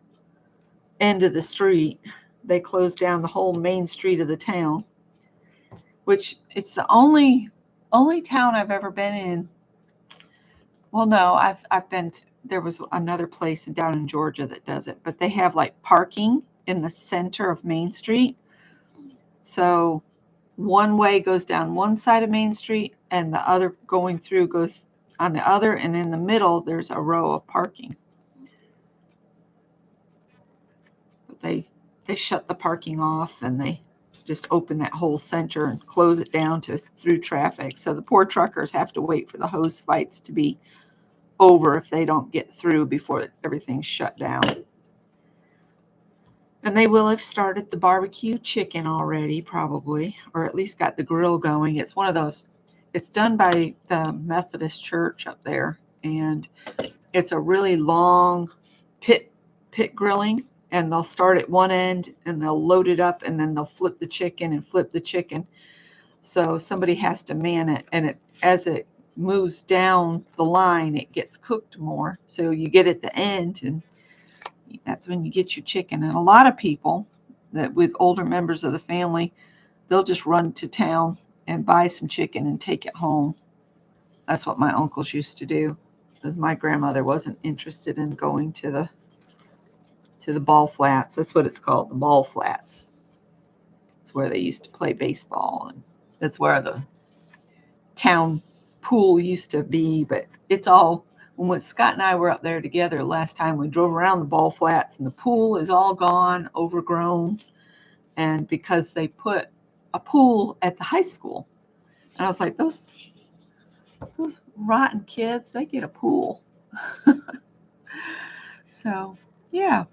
end of the street. They close down the whole main street of the town, which it's the only town I've ever been in. Well, no, I've been to, there was another place down in Georgia that does it, but they have like parking in the center of Main Street. So one way goes down one side of Main Street and the other going through goes on the other, and in the middle there's a row of parking. But they shut the parking off, and they just open that whole center and close it down through traffic. So the poor truckers have to wait for the hose fights to be over if they don't get through before everything's shut down. And they will have started the barbecue chicken already, probably, or at least got the grill going. It's one of those, it's done by the Methodist Church up there, and it's a really long pit grilling, and they'll start at one end and they'll load it up, and then they'll flip the chicken. So somebody has to man it, and as it moves down the line, it gets cooked more. So you get at the end, and that's when you get your chicken. And a lot of people that with older members of the family, they'll just run to town and buy some chicken and take it home. That's what my uncles used to do, because my grandmother wasn't interested in going to the ball flats. That's what it's called, the ball flats. It's where they used to play baseball, and that's where the town pool used to be. But it's all, when Scott and I were up there together last time, we drove around the ball flats, and the pool is all gone, overgrown. And because they put a pool at the high school, and I was like, those rotten kids, they get a pool. So yeah,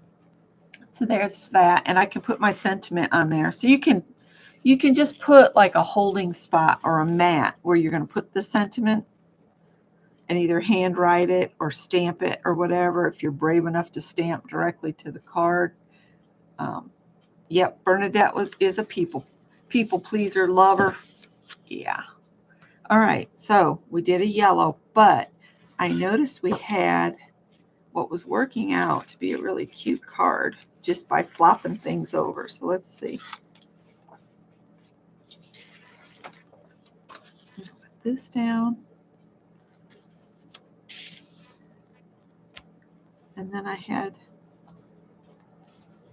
so there's that. And I can put my sentiment on there. So you can just put like a holding spot or a mat where you're going to put the sentiment, and either handwrite it or stamp it or whatever if you're brave enough to stamp directly to the card. Yep, Bernadette is a people pleaser, lover. Yeah. All right, so we did a yellow, but I noticed we had what was working out to be a really cute card just by flopping things over. So let's see. Put this down. And then I had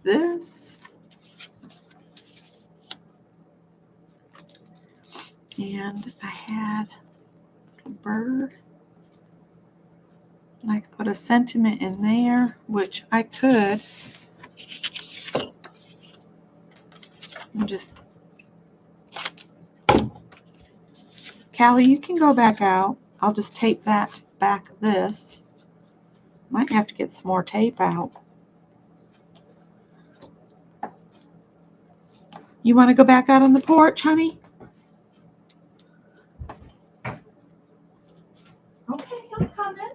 this. And I had a bird. And I could put a sentiment in there, which I could. Just, Callie, you can go back out. I'll just tape that back this. Might have to get some more tape out. You want to go back out on the porch, honey? Okay, I'm coming.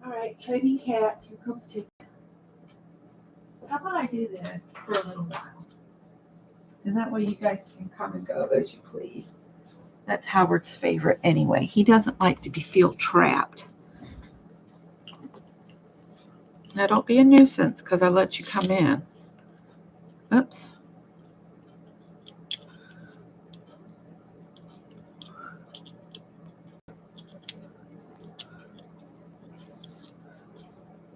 All right, trading cats. Here comes Tiffany. How about I do this for a little while? And that way you guys can come and go as you please. That's Howard's favorite anyway. He doesn't like to feel trapped. Now don't be a nuisance because I let you come in. Oops.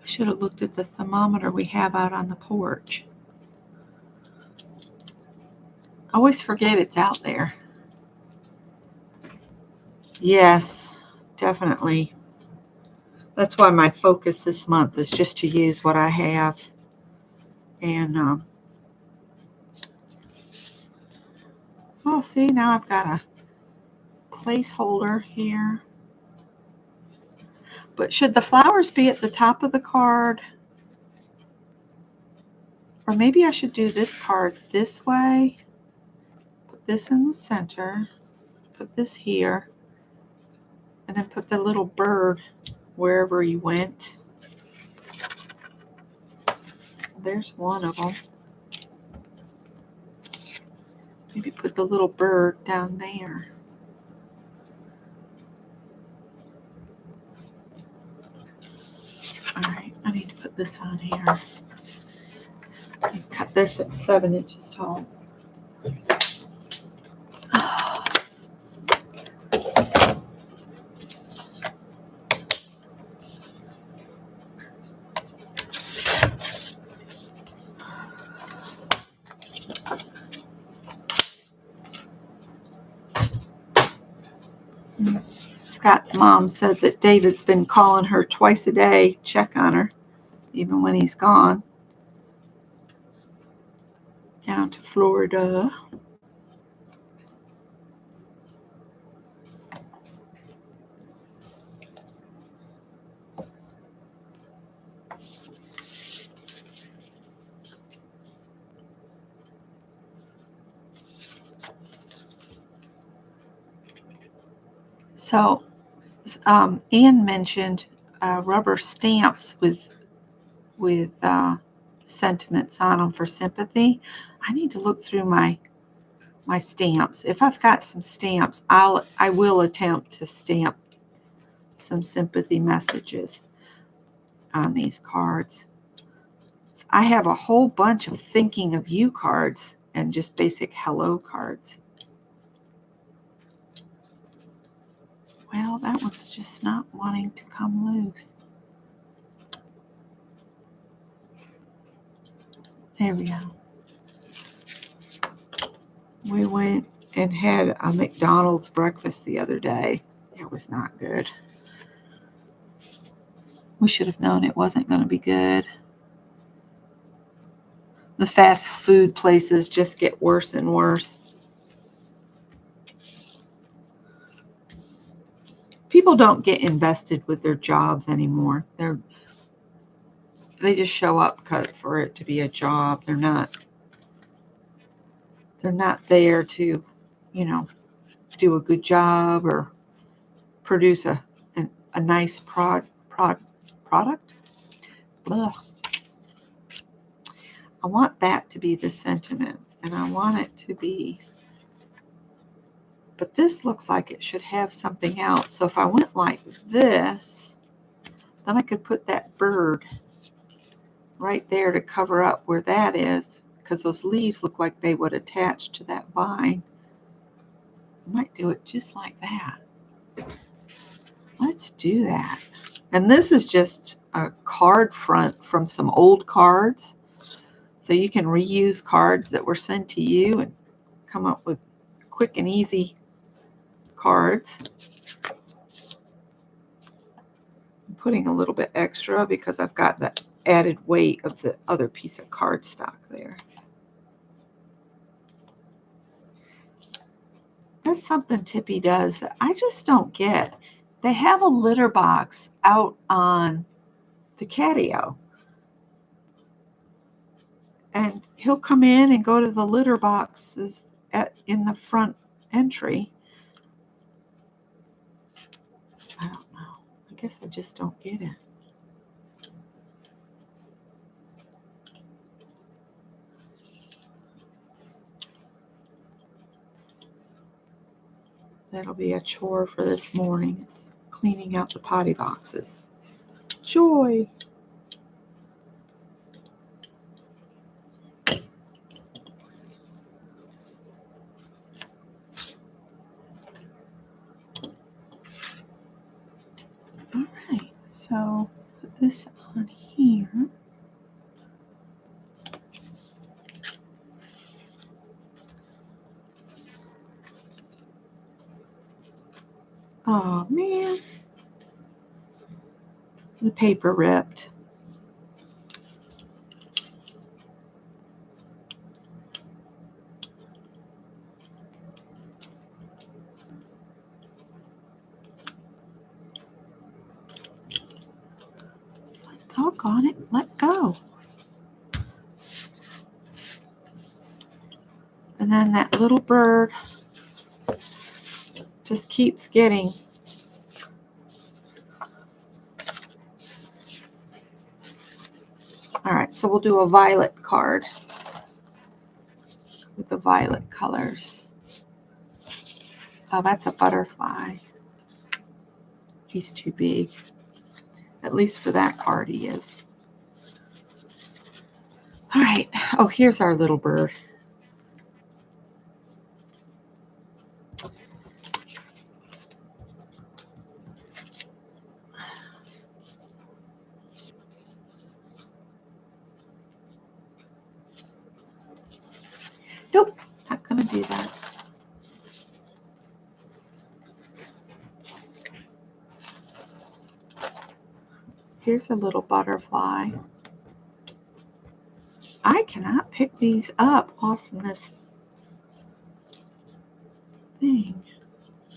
I should have looked at the thermometer we have out on the porch. I always forget it's out there. Yes, definitely. That's why my focus this month is just to use what I have. And, oh, see, now I've got a placeholder here. But should the flowers be at the top of the card? Or maybe I should do this card this way. Put this in the center. Put this here. And then put the little bird wherever you went. There's one of them. Maybe put the little bird down there. All right, I need to put this on here. Cut this at 7 inches tall. Scott's mom said that David's been calling her twice a day, check on her, even when he's gone. Down to Florida. So, Anne mentioned rubber stamps with sentiments on them for sympathy. I need to look through my stamps. If I've got some stamps, I will attempt to stamp some sympathy messages on these cards. I have a whole bunch of thinking of you cards and just basic hello cards. Well, that one's just not wanting to come loose. There we go. We went and had a McDonald's breakfast the other day. It was not good. We should have known it wasn't going to be good. The fast food places just get worse and worse. People don't get invested with their jobs anymore. They just show up for it to be a job. They're not there to, do a good job or produce a nice product. Blah. I want that to be the sentiment, and I want it to be, but this looks like it should have something else. So if I went like this, then I could put that bird right there to cover up where that is, because those leaves look like they would attach to that vine. I might do it just like that. Let's do that. And this is just a card front from some old cards. So you can reuse cards that were sent to you and come up with quick and easy cards. I'm putting a little bit extra because I've got the added weight of the other piece of cardstock there. That's something Tippy does that I just don't get. They have a litter box out on the catio. And he'll come in and go to the litter boxes in the front entry. I don't know. I guess I just don't get it. That'll be a chore for this morning. It's cleaning out the potty boxes. Joy. All right, so put this on here. Oh man, the paper ripped. Doggone it, let go. And then that little bird just keeps getting. All right, so we'll do a violet card with the violet colors. Oh, that's a butterfly. He's too big. At least for that card he is. All right. Oh, here's our little bird. Nope, not going to do that. Here's a little butterfly. I cannot pick these up off from this thing.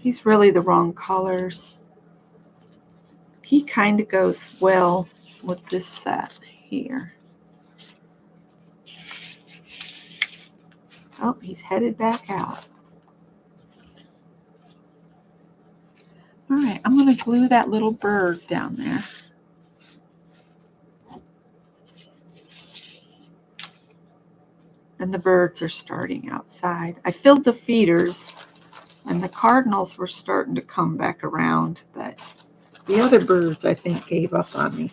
These really the wrong colors. He kind of goes well with this set here. Oh, he's headed back out. All right, I'm going to glue that little bird down there. And the birds are starting outside. I filled the feeders, and the cardinals were starting to come back around, but the other birds, I think, gave up on me.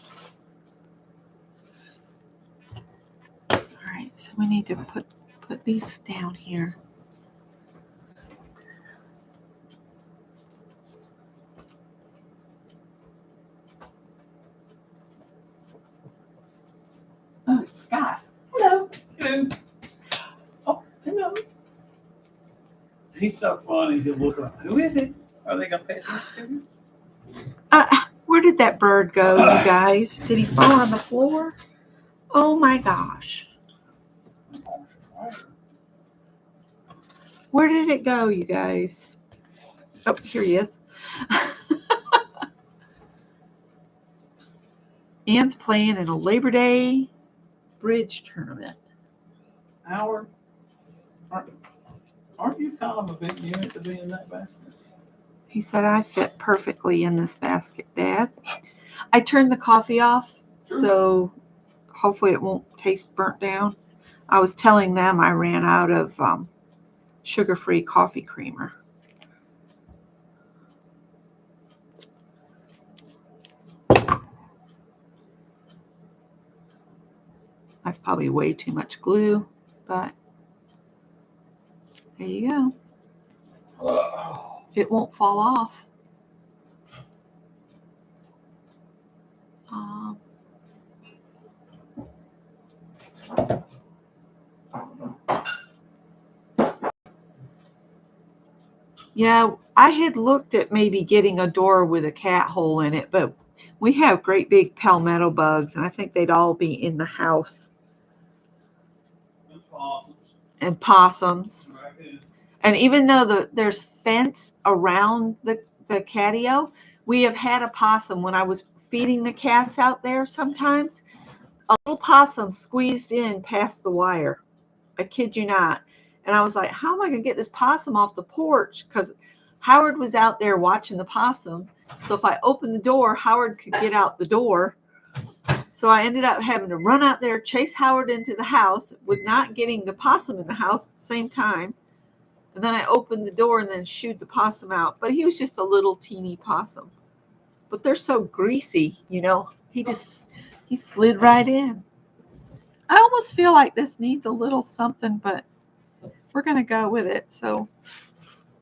All right, so we need to put these down here. Oh, it's Scott. Hello. Hello. Oh, hello. He's so funny. He'll look like, who is it? Are they going to pay attention to him? Where did that bird go, you guys? Did he fall on the floor? Oh my gosh. Where did it go, you guys? Oh, here he is. Ann's playing in a Labor Day bridge tournament. Our Aren't you kind of a big unit to be in that basket? He said, I fit perfectly in this basket, Dad. I turned the coffee off, Sure. so hopefully it won't taste burnt down. I was telling them I ran out of sugar-free coffee creamer. That's probably way too much glue, but there you go. It won't fall off. Yeah, I had looked at maybe getting a door with a cat hole in it, but we have great big palmetto bugs, and I think they'd all be in the house. And possums. Right. And even though there's fence around the catio, we have had a possum when I was feeding the cats out there sometimes. A little possum squeezed in past the wire. I kid you not. And I was like, how am I going to get this possum off the porch? Because Howard was out there watching the possum. So if I opened the door, Howard could get out the door. So I ended up having to run out there, chase Howard into the house, with not getting the possum in the house at the same time. And then I opened the door and then shooed the possum out. But he was just a little teeny possum. But they're so greasy, you know. He slid right in. I almost feel like this needs a little something, but we're going to go with it. So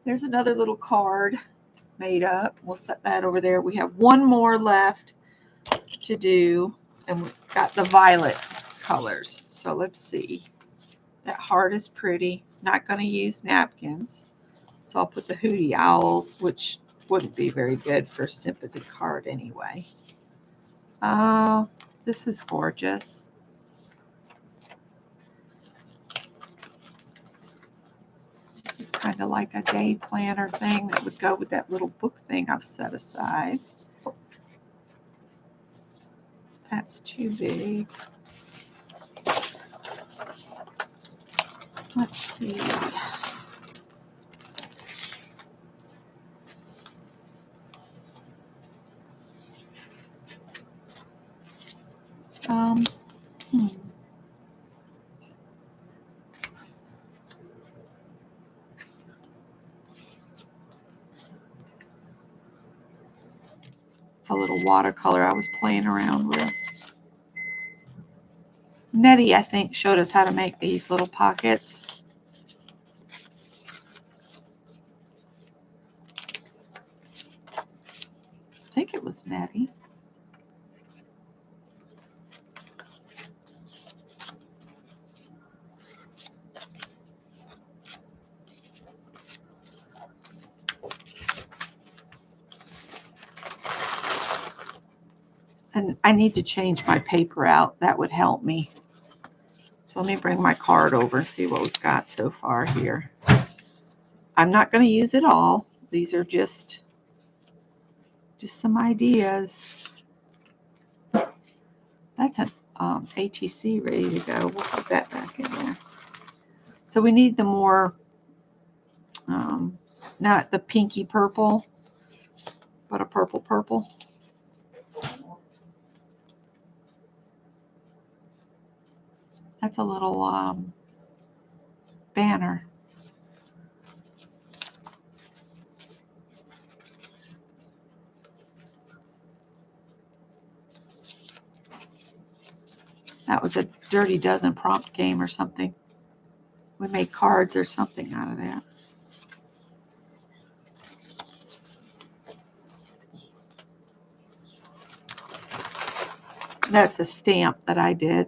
there's another little card made up. We'll set that over there. We have one more left to do, and we've got the violet colors. So let's see. That heart is pretty. Not going to use napkins. So I'll put the hootie owls, which wouldn't be very good for sympathy card anyway. This is gorgeous. This is kind of like a day planner thing that would go with that little book thing I've set aside. That's too big. Let's see. It's a little watercolor I was playing around with. Nettie, I think, showed us how to make these little pockets. I think it was Nettie. And I need to change my paper out. That would help me. So let me bring my card over and see what we've got so far here. I'm not going to use it all. These are just some ideas. That's an ATC ready to go. We'll put that back in there. So we need the more, not the pinky purple, but a purple purple. That's a little banner. That was a Dirty Dozen prompt game or something. We made cards or something out of that. That's a stamp that I did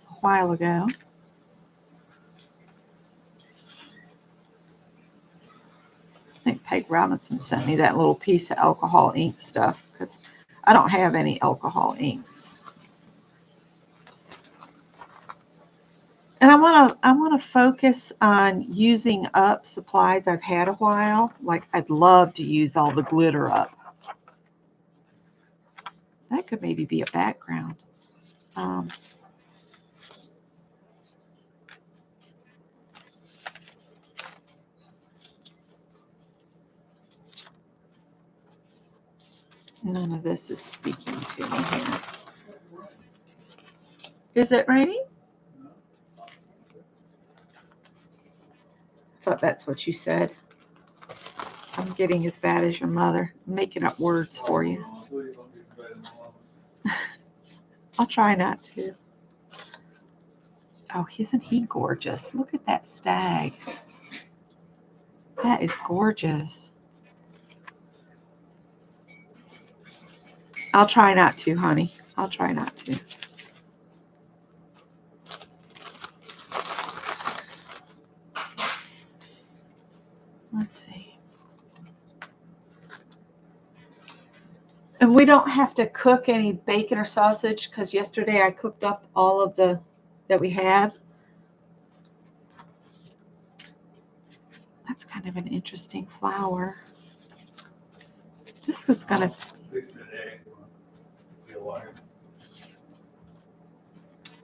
a while ago. I think Peg Robinson sent me that little piece of alcohol ink stuff because I don't have any alcohol inks. And I want to focus on using up supplies I've had a while. Like I'd love to use all the glitter up. That could maybe be a background. None of this is speaking to me here. Is it raining? I thought that's what you said. I'm getting as bad as your mother. I'm making up words for you. I'll try not to. Oh, isn't he gorgeous? Look at that stag. That is gorgeous. I'll try not to, honey. I'll try not to. Let's see. And we don't have to cook any bacon or sausage because yesterday I cooked up all of the that we had. That's kind of an interesting flower. This is gonna.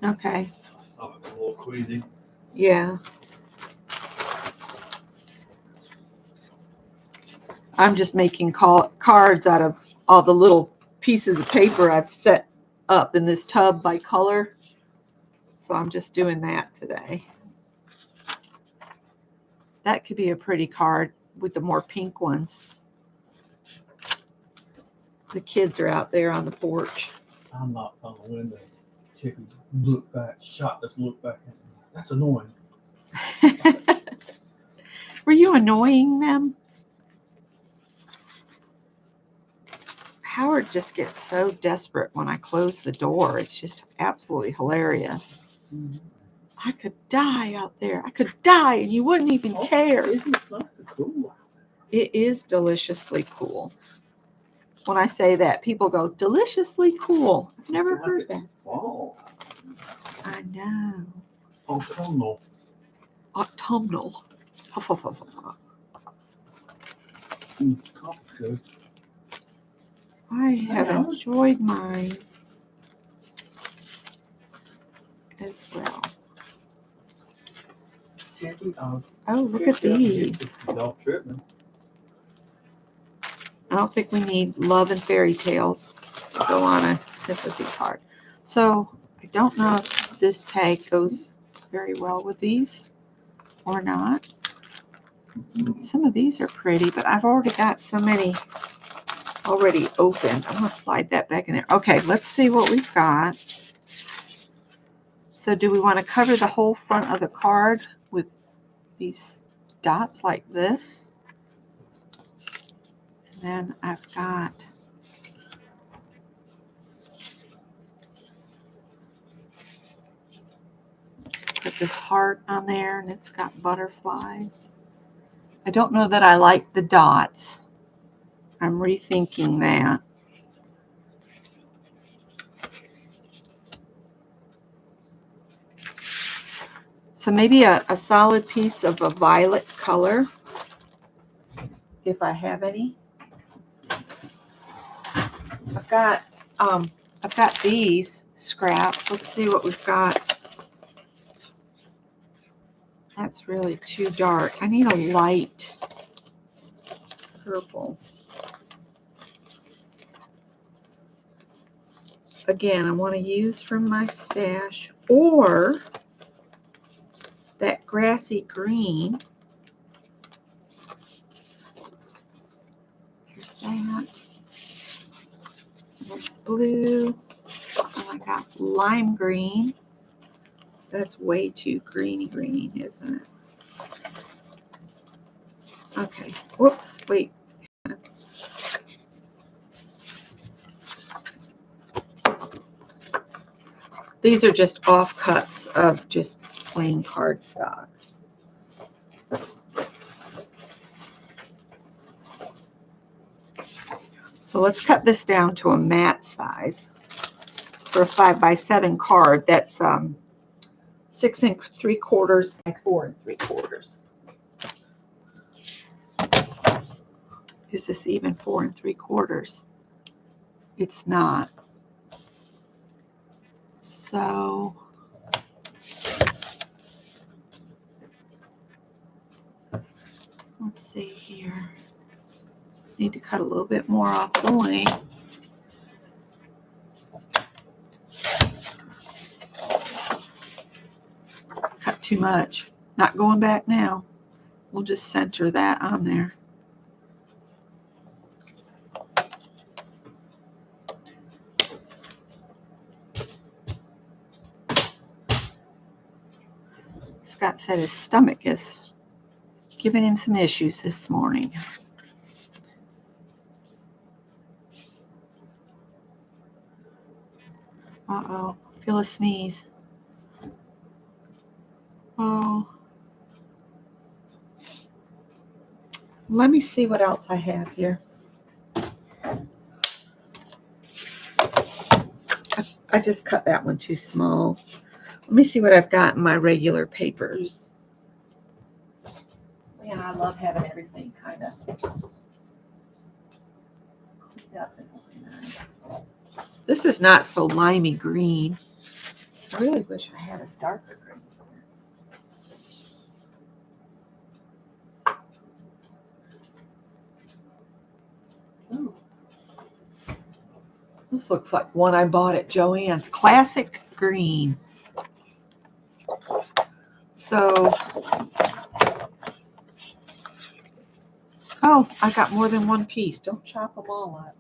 Okay. I'm a little queasy. Yeah. I'm just making cards out of all the little pieces of paper I've set up in this tub by color. So I'm just doing that today. That could be a pretty card with the more pink ones. The kids are out there on the porch. I'm not on the window. Chickens look back, shot this look back at me. That's annoying. Were you annoying them? Howard just gets so desperate when I close the door. It's just absolutely hilarious. Mm-hmm. I could die out there. I could die and you wouldn't even care. It's nice and cool. It is deliciously cool. When I say that, people go, deliciously cool. I've never heard that. Fall. I know. Autumnal. Autumnal. Huff, huff, huff, huff. Good. I have enjoyed mine as well. Oh, look at these. I don't think we need love and fairy tales to go on a sympathy card. So I don't know if this tag goes very well with these or not. Some of these are pretty, but I've already got so many already opened. I'm going to slide that back in there. Okay, let's see what we've got. So do we want to cover the whole front of the card with these dots like this? And then I've got put this heart on there and it's got butterflies. I don't know that I like the dots. I'm rethinking that. So maybe a solid piece of a violet color, if I have any. I've got these scraps. Let's see what we've got. That's really too dark. I need a light purple. Again, I want to use from my stash or that grassy green. Here's that. There's blue. And I got lime green. That's way too greeny green, isn't it? Okay. Whoops. Wait. These are just offcuts of just plain cardstock. So let's cut this down to a matte size for a 5x7 card. That's 6 3/4 by 4 3/4. Is this even 4 3/4? It's not. So let's see here. Need to cut a little bit more off the length. too much. Not going back now. We'll just center that on there. Scott said his stomach is giving him some issues this morning. Uh-oh, feel a sneeze. Oh. Let me see what else I have here. I just cut that one too small. Let me see what I've got in my regular papers. Man, I love having everything kind of cleaned up and organized. This is not so limey green. I really wish I had a darker green. Ooh. This looks like one I bought at Joann's. Classic green. So, oh, I got more than one piece. Don't chop them all up.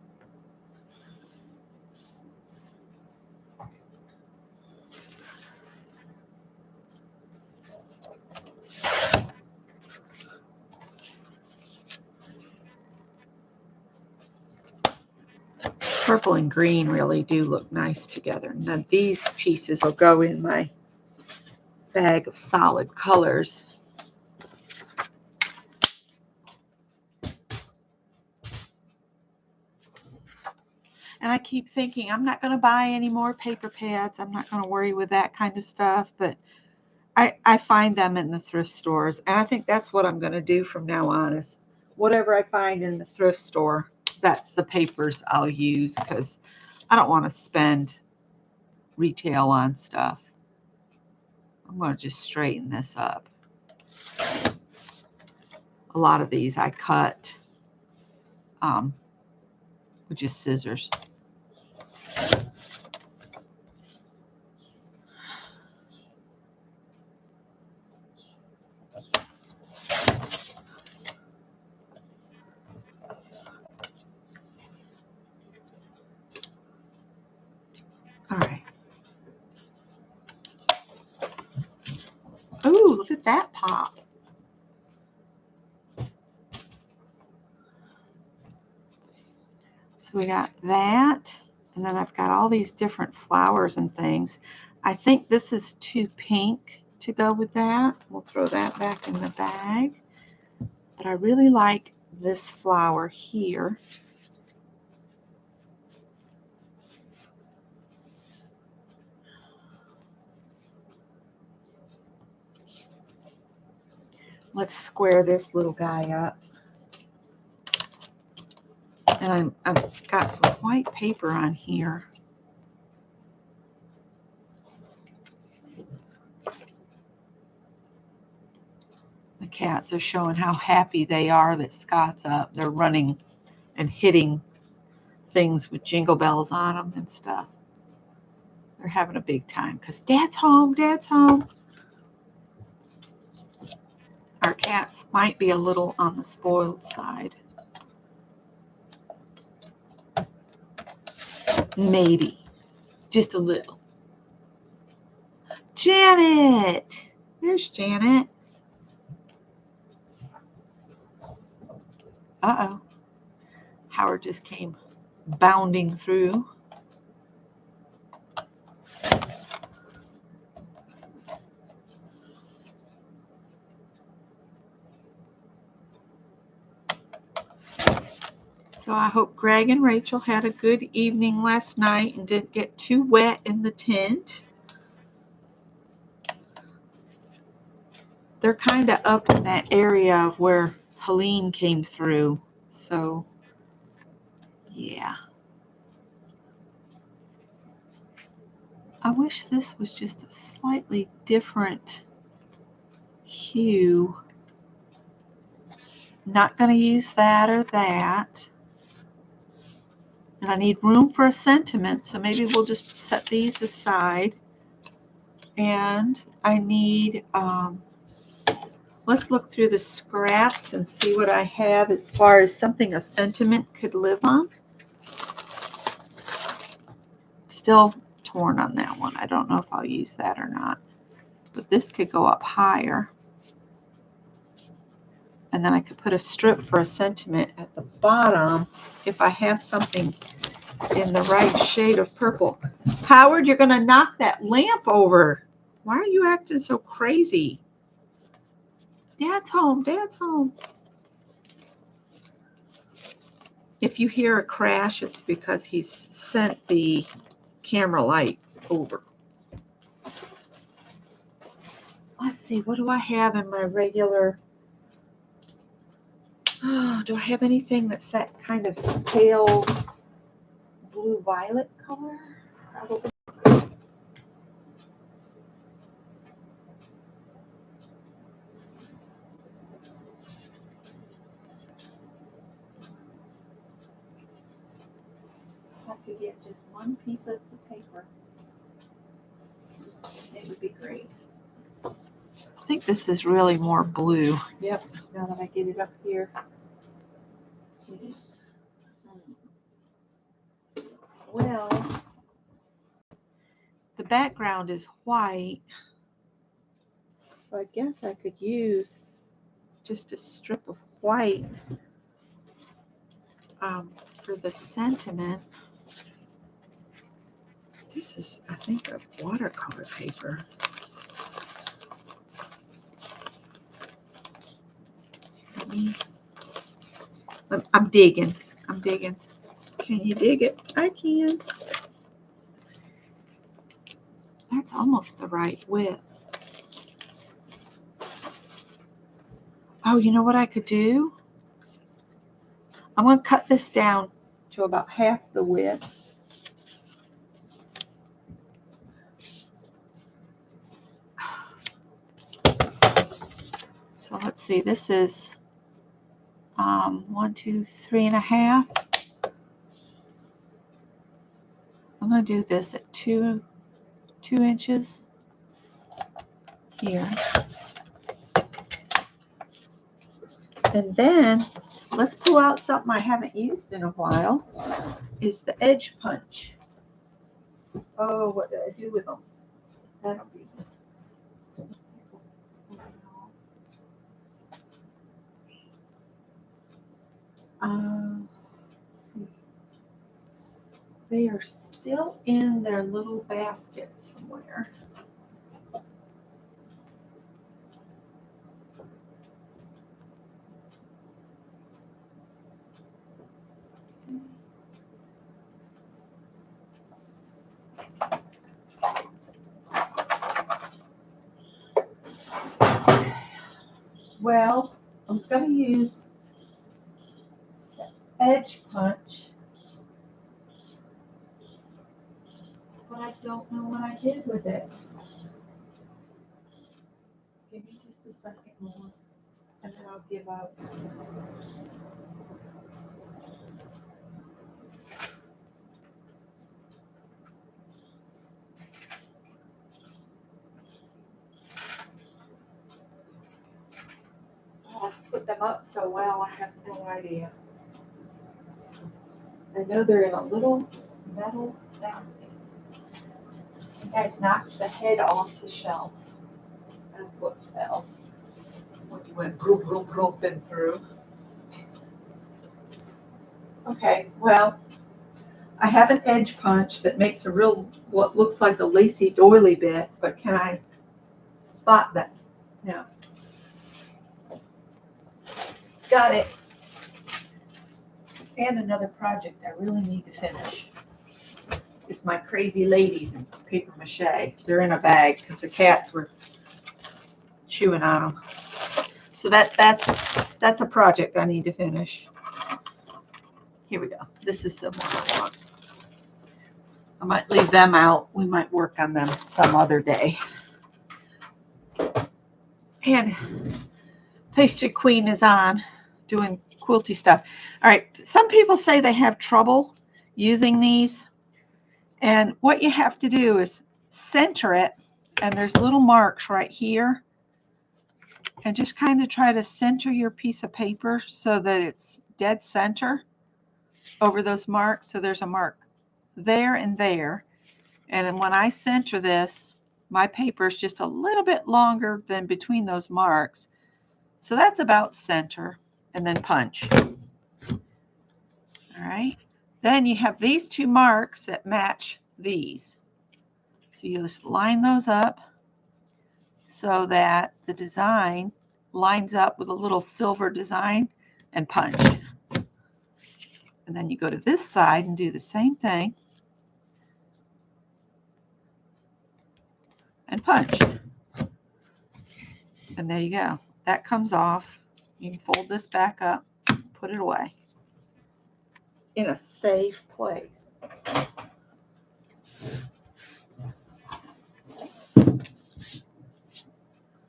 Purple and green really do look nice together. And then these pieces will go in my bag of solid colors. And I keep thinking, I'm not going to buy any more paper pads. I'm not going to worry with that kind of stuff. But I find them in the thrift stores. And I think that's what I'm going to do from now on is whatever I find in the thrift store, that's the papers I'll use because I don't want to spend retail on stuff. I'm going to just straighten this up. A lot of these I cut with just scissors. All right. Ooh, look at that pop. So we got that, and then I've got all these different flowers and things. I think this is too pink to go with that. We'll throw that back in the bag. But I really like this flower here. Let's square this little guy up. And I've got some white paper on here. The cats are showing how happy they are that Scott's up. They're running and hitting things with jingle bells on them and stuff. They're having a big time because Dad's home, Dad's home. Our cats might be a little on the spoiled side. Maybe. Just a little. Janet! There's Janet. Uh-oh. Howard just came bounding through. So I hope Greg and Rachel had a good evening last night and didn't get too wet in the tent. They're kind of up in that area of where Helene came through. So, yeah. I wish this was just a slightly different hue. Not going to use that or that. And I need room for a sentiment, so maybe we'll just set these aside. And I need, let's look through the scraps and see what I have as far as something a sentiment could live on. Still torn on that one. I don't know if I'll use that or not. But this could go up higher. And then I could put a strip for a sentiment at the bottom if I have something in the right shade of purple. Howard, you're going to knock that lamp over. Why are you acting so crazy? Dad's home. Dad's home. If you hear a crash, it's because he's sent the camera light over. Let's see, what do I have in my regular? Oh, do I have anything that's that kind of pale blue violet color? Probably. I could get just one piece of the paper. It would be great. I think this is really more blue. Yep, now that I get it up here. It is. Well, the background is white, so I guess I could use just a strip of white for the sentiment. This is, I think, a watercolor paper. I'm digging. I'm digging. Can you dig it? I can. That's almost the right width. Oh, you know what I could do? I'm going to cut this down to about half the width. So let's see. This is 1, 2, 3.5. I'm going to do this at 2 inches here. And then let's pull out something I haven't used in a while, is the edge punch. Oh, what did I do with them? That'll be. Let's see. They are still in their little basket somewhere. Well, I was going to use the edge punch, but I don't know what I did with it. Give me just a second more, and then I'll give up. Oh, I put them up so well, I have no idea. I know they're in a little metal basket. You guys knocked the head off the shelf. That's what fell when you went broop, broop, broop and through. Okay, well, I have an edge punch that makes a real, what looks like a lacy doily bit, but can I spot that? No. Got it. And another project I really need to finish is my crazy ladies in paper mache. They're in a bag because the cats were chewing on them. So that's a project I need to finish. Here we go. This is the one I want. I might leave them out. We might work on them some other day. And Pastry Queen is on doing quilty stuff. All right. Some people say they have trouble using these. And what you have to do is center it and there's little marks right here. And just kind of try to center your piece of paper so that it's dead center over those marks. So there's a mark there and there. And when I center this, my paper is just a little bit longer than between those marks. So that's about center, and then punch. All right. Then you have these two marks that match these. So you just line those up so that the design lines up with a little silver design, and punch. And then you go to this side and do the same thing and punch. And there you go. That comes off. You can fold this back up, put it away in a safe place.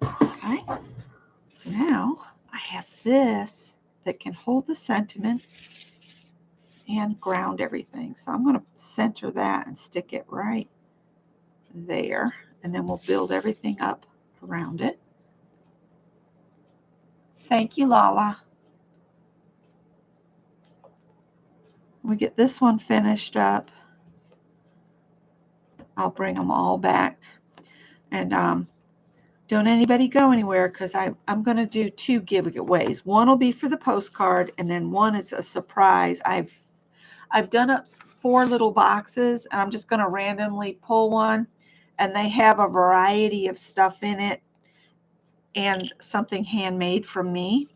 Okay, so now I have this that can hold the sentiment and ground everything. So I'm going to center that and stick it right there, and then we'll build everything up around it. Thank you, Lala. When we get this one finished up, I'll bring them all back. And don't anybody go anywhere, because I'm going to do 2 giveaways. One will be for the postcard, and then one is a surprise. I've done up 4 little boxes, and I'm just going to randomly pull one, and they have a variety of stuff in it and something handmade from me.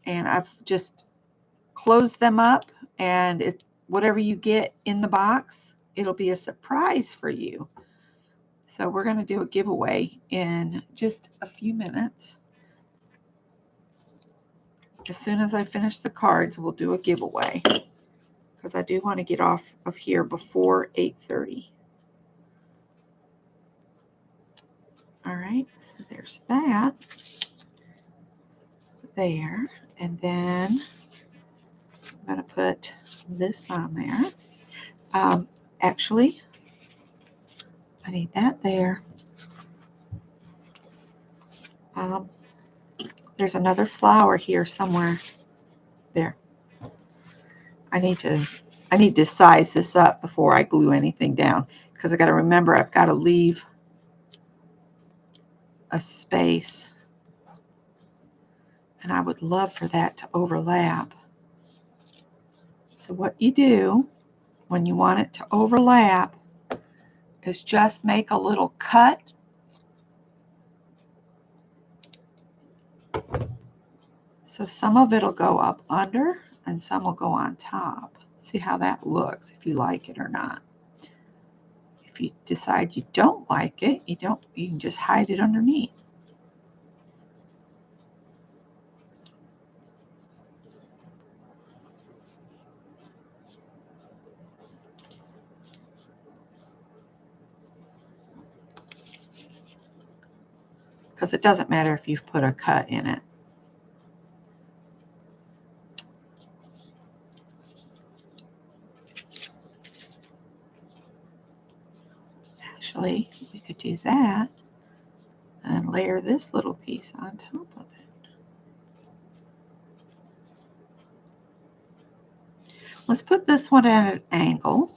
And I've just closed them up, and whatever you get in the box, it'll be a surprise for you. So we're going to do a giveaway in just a few minutes. As soon as I finish the cards, we'll do a giveaway, because I do want to get off of here before 8:30. All right, so there's that there. And then I'm going to put this on there. Actually, I need that there. There's another flower here somewhere. There. I need to size this up before I glue anything down, because I got to remember I've got to leave a space, and I would love for that to overlap. So what you do when you want it to overlap is just make a little cut. So some of it'll go up under and some will go on top. See how that looks, if you like it or not. If you decide you don't like it, you can just hide it underneath. Because it doesn't matter if you've put a cut in it. Actually, we could do that and layer this little piece on top of it. Let's put this one at an angle.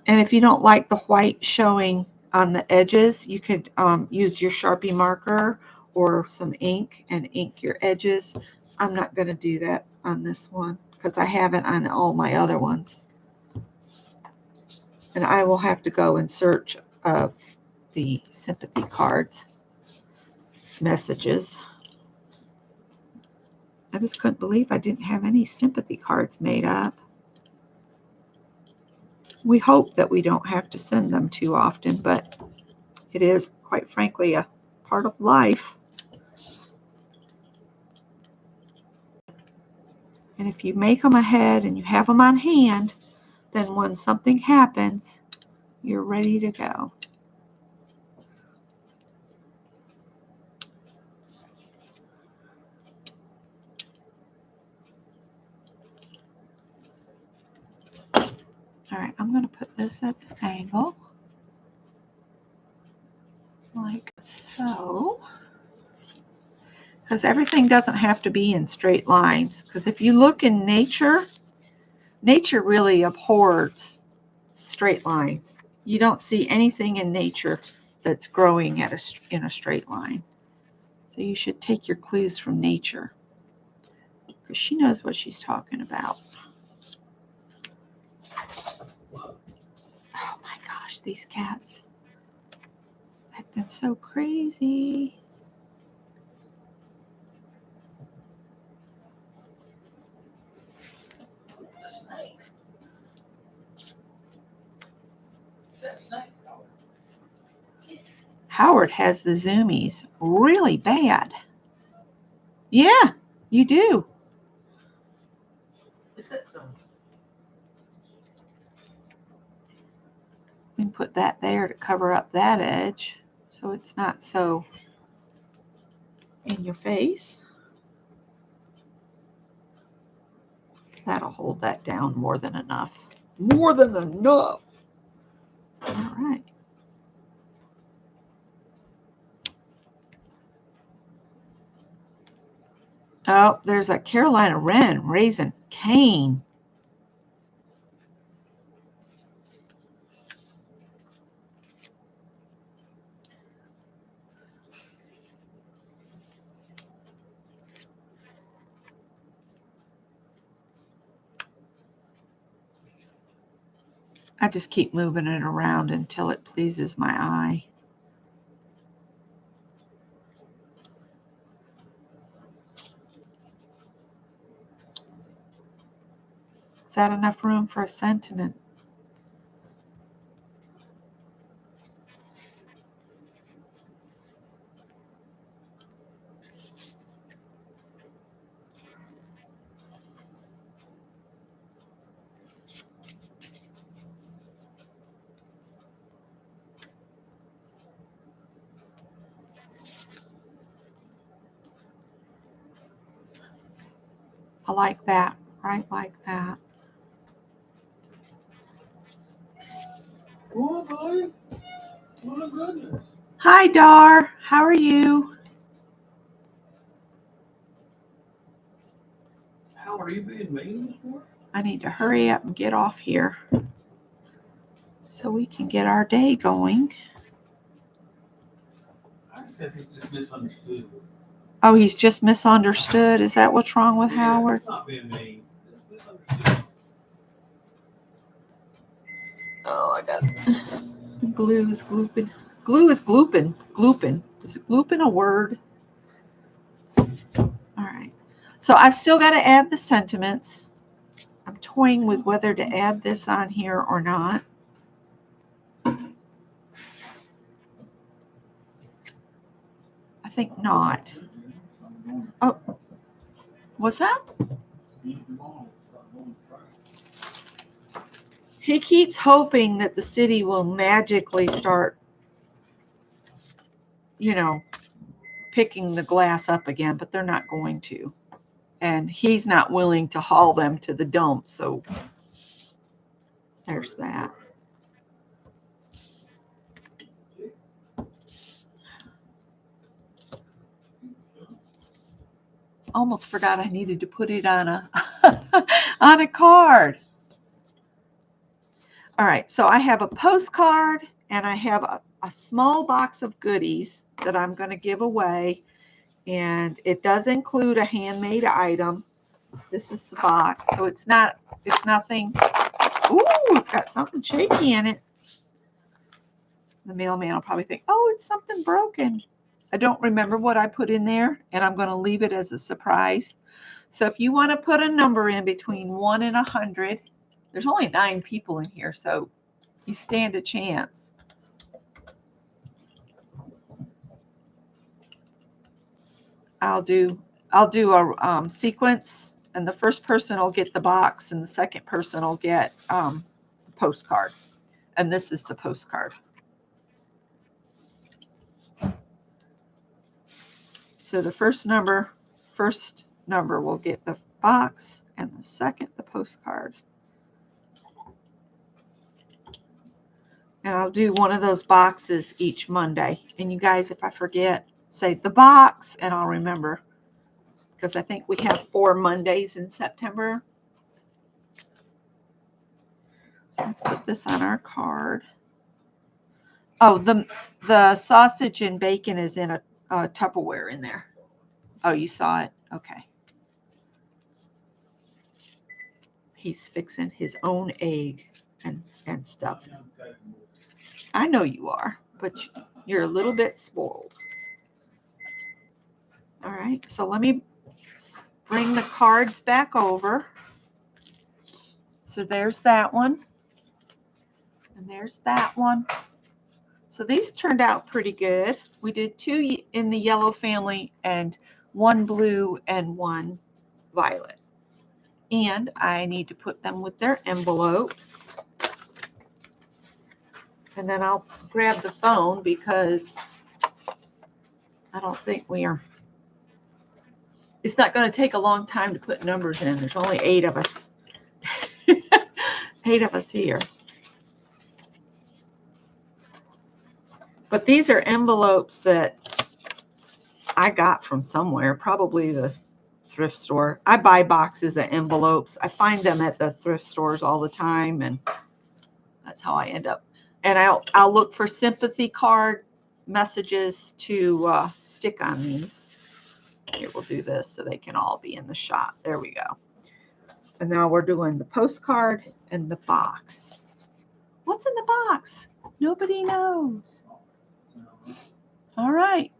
And if you don't like the white showing on the edges, you could use your Sharpie marker or some ink and ink your edges. I'm not going to do that on this one because I haven't on all my other ones. And I will have to go in search of the sympathy cards messages. I just couldn't believe I didn't have any sympathy cards made up. We hope that we don't have to send them too often, but it is, quite frankly, a part of life. And if you make them ahead and you have them on hand, then when something happens, you're ready to go. All right, I'm going to put this at the angle. because everything doesn't have to be in straight lines. Because if you look in nature, nature really abhors straight lines. You don't see anything in nature that's growing in a straight line. So you should take your clues from nature, because she knows what she's talking about. Oh my gosh, these cats acting so crazy. Howard has the zoomies really bad. Yeah, you do. We can put that there to cover up that edge so it's not so in your face. That'll hold that down more than enough. More than enough. All right. Oh, there's a Carolina wren raising Cain. I just keep moving it around until it pleases my eye. Is that enough room for a sentiment? I like that, right like that. Oh, buddy. My goodness. Hi, Dar. How are you? How are you being mean this morning? I need to hurry up and get off here so we can get our day going. I said he's just misunderstood. Oh, he's just misunderstood. Is that what's wrong with Howard? It's not being mean. It's misunderstood. Oh, I got glue is glooping. Glue is glooping. Glooping. Is it glooping a word? All right. So I've still got to add the sentiments. I'm toying with whether to add this on here or not. I think not. Oh, what's that? He keeps hoping that the city will magically start, picking the glass up again, but they're not going to. And he's not willing to haul them to the dump, so there's that. Almost forgot I needed to put it on a on a card. All right, so I have a postcard and I have a small box of goodies that I'm going to give away, and it does include a handmade item. This is the box, so it's nothing. Ooh, it's got something shaky in it. The mailman will probably think, oh, it's something broken. I don't remember what I put in there, and I'm going to leave it as a surprise. So if you want to put a number in between 1 and 100, there's only 9 people in here, so you stand a chance. I'll do a sequence, and the first person will get the box, and the second person will get the postcard. And this is the postcard. So the first number will get the box, and the second the postcard. And I'll do one of those boxes each Monday. And you guys, if I forget, say the box, and I'll remember. because I think we have 4 Mondays in September. So let's put this on our card. Oh, the sausage and bacon is in a Tupperware in there. Oh, you saw it? Okay. He's fixing his own egg and stuff. I know you are, but you're a little bit spoiled. All right, so let me bring the cards back over. So there's that one. And there's that one. So these turned out pretty good. We did 2 in the yellow family and 1 blue and 1 violet. And I need to put them with their envelopes. And then I'll grab the phone because I don't think we are. It's not going to take a long time to put numbers in. There's only 8 of us. 8 of us here. But these are envelopes that I got from somewhere, probably the thrift store. I buy boxes of envelopes. I find them at the thrift stores all the time, and that's how I end up. And I'll look for sympathy card messages to stick on these. Here, we'll do this so they can all be in the shot. There we go. And now we're doing the postcard and the box. What's in the box? Nobody knows. All right.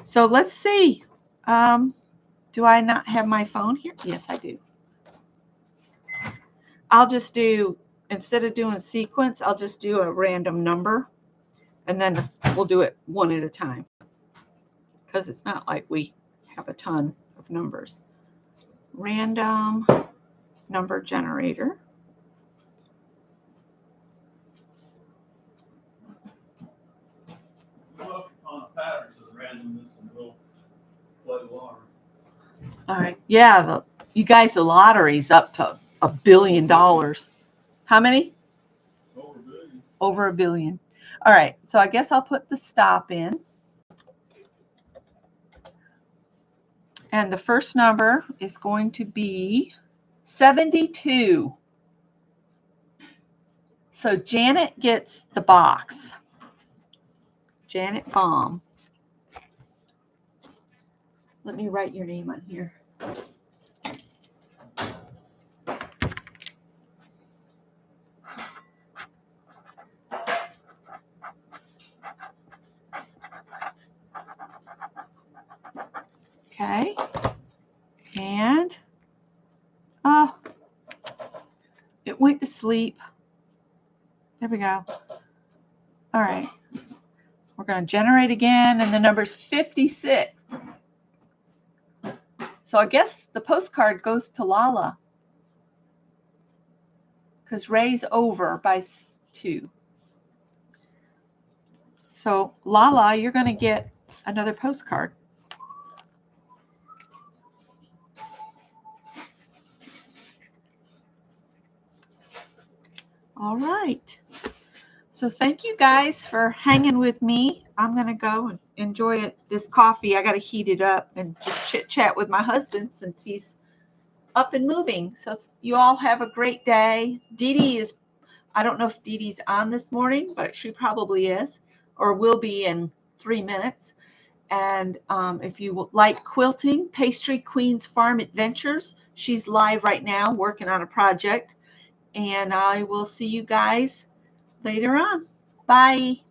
So let's see. Do I not have my phone here? Yes, I do. I'll just do, instead of doing a sequence, I'll just do a random number. And then we'll do it one at a time. Because it's not like we have a ton of numbers. Random number generator. All right. Yeah, you guys, the lottery's up to $1 billion. How many? Over $1 billion. Over $1 billion. All right. So I guess I'll put the stop in. And the first number is going to be 72. So Janet gets the box. Janet Baum. Let me write your name on here. Okay. And it went to sleep. There we go. All right. We're going to generate again, and the number's 56. So I guess the postcard goes to Lala because Ray's over by 2. So Lala, you're going to get another postcard. All right. So thank you guys for hanging with me. I'm going to go and enjoy this coffee. I got to heat it up and just chit chat with my husband since he's up and moving. So you all have a great day. Dee Dee is, I don't know if Dee Dee's on this morning, but she probably is or will be in 3 minutes. And if you like quilting, Pastry Queen's Farm Adventures, she's live right now working on a project. And I will see you guys later on. Bye.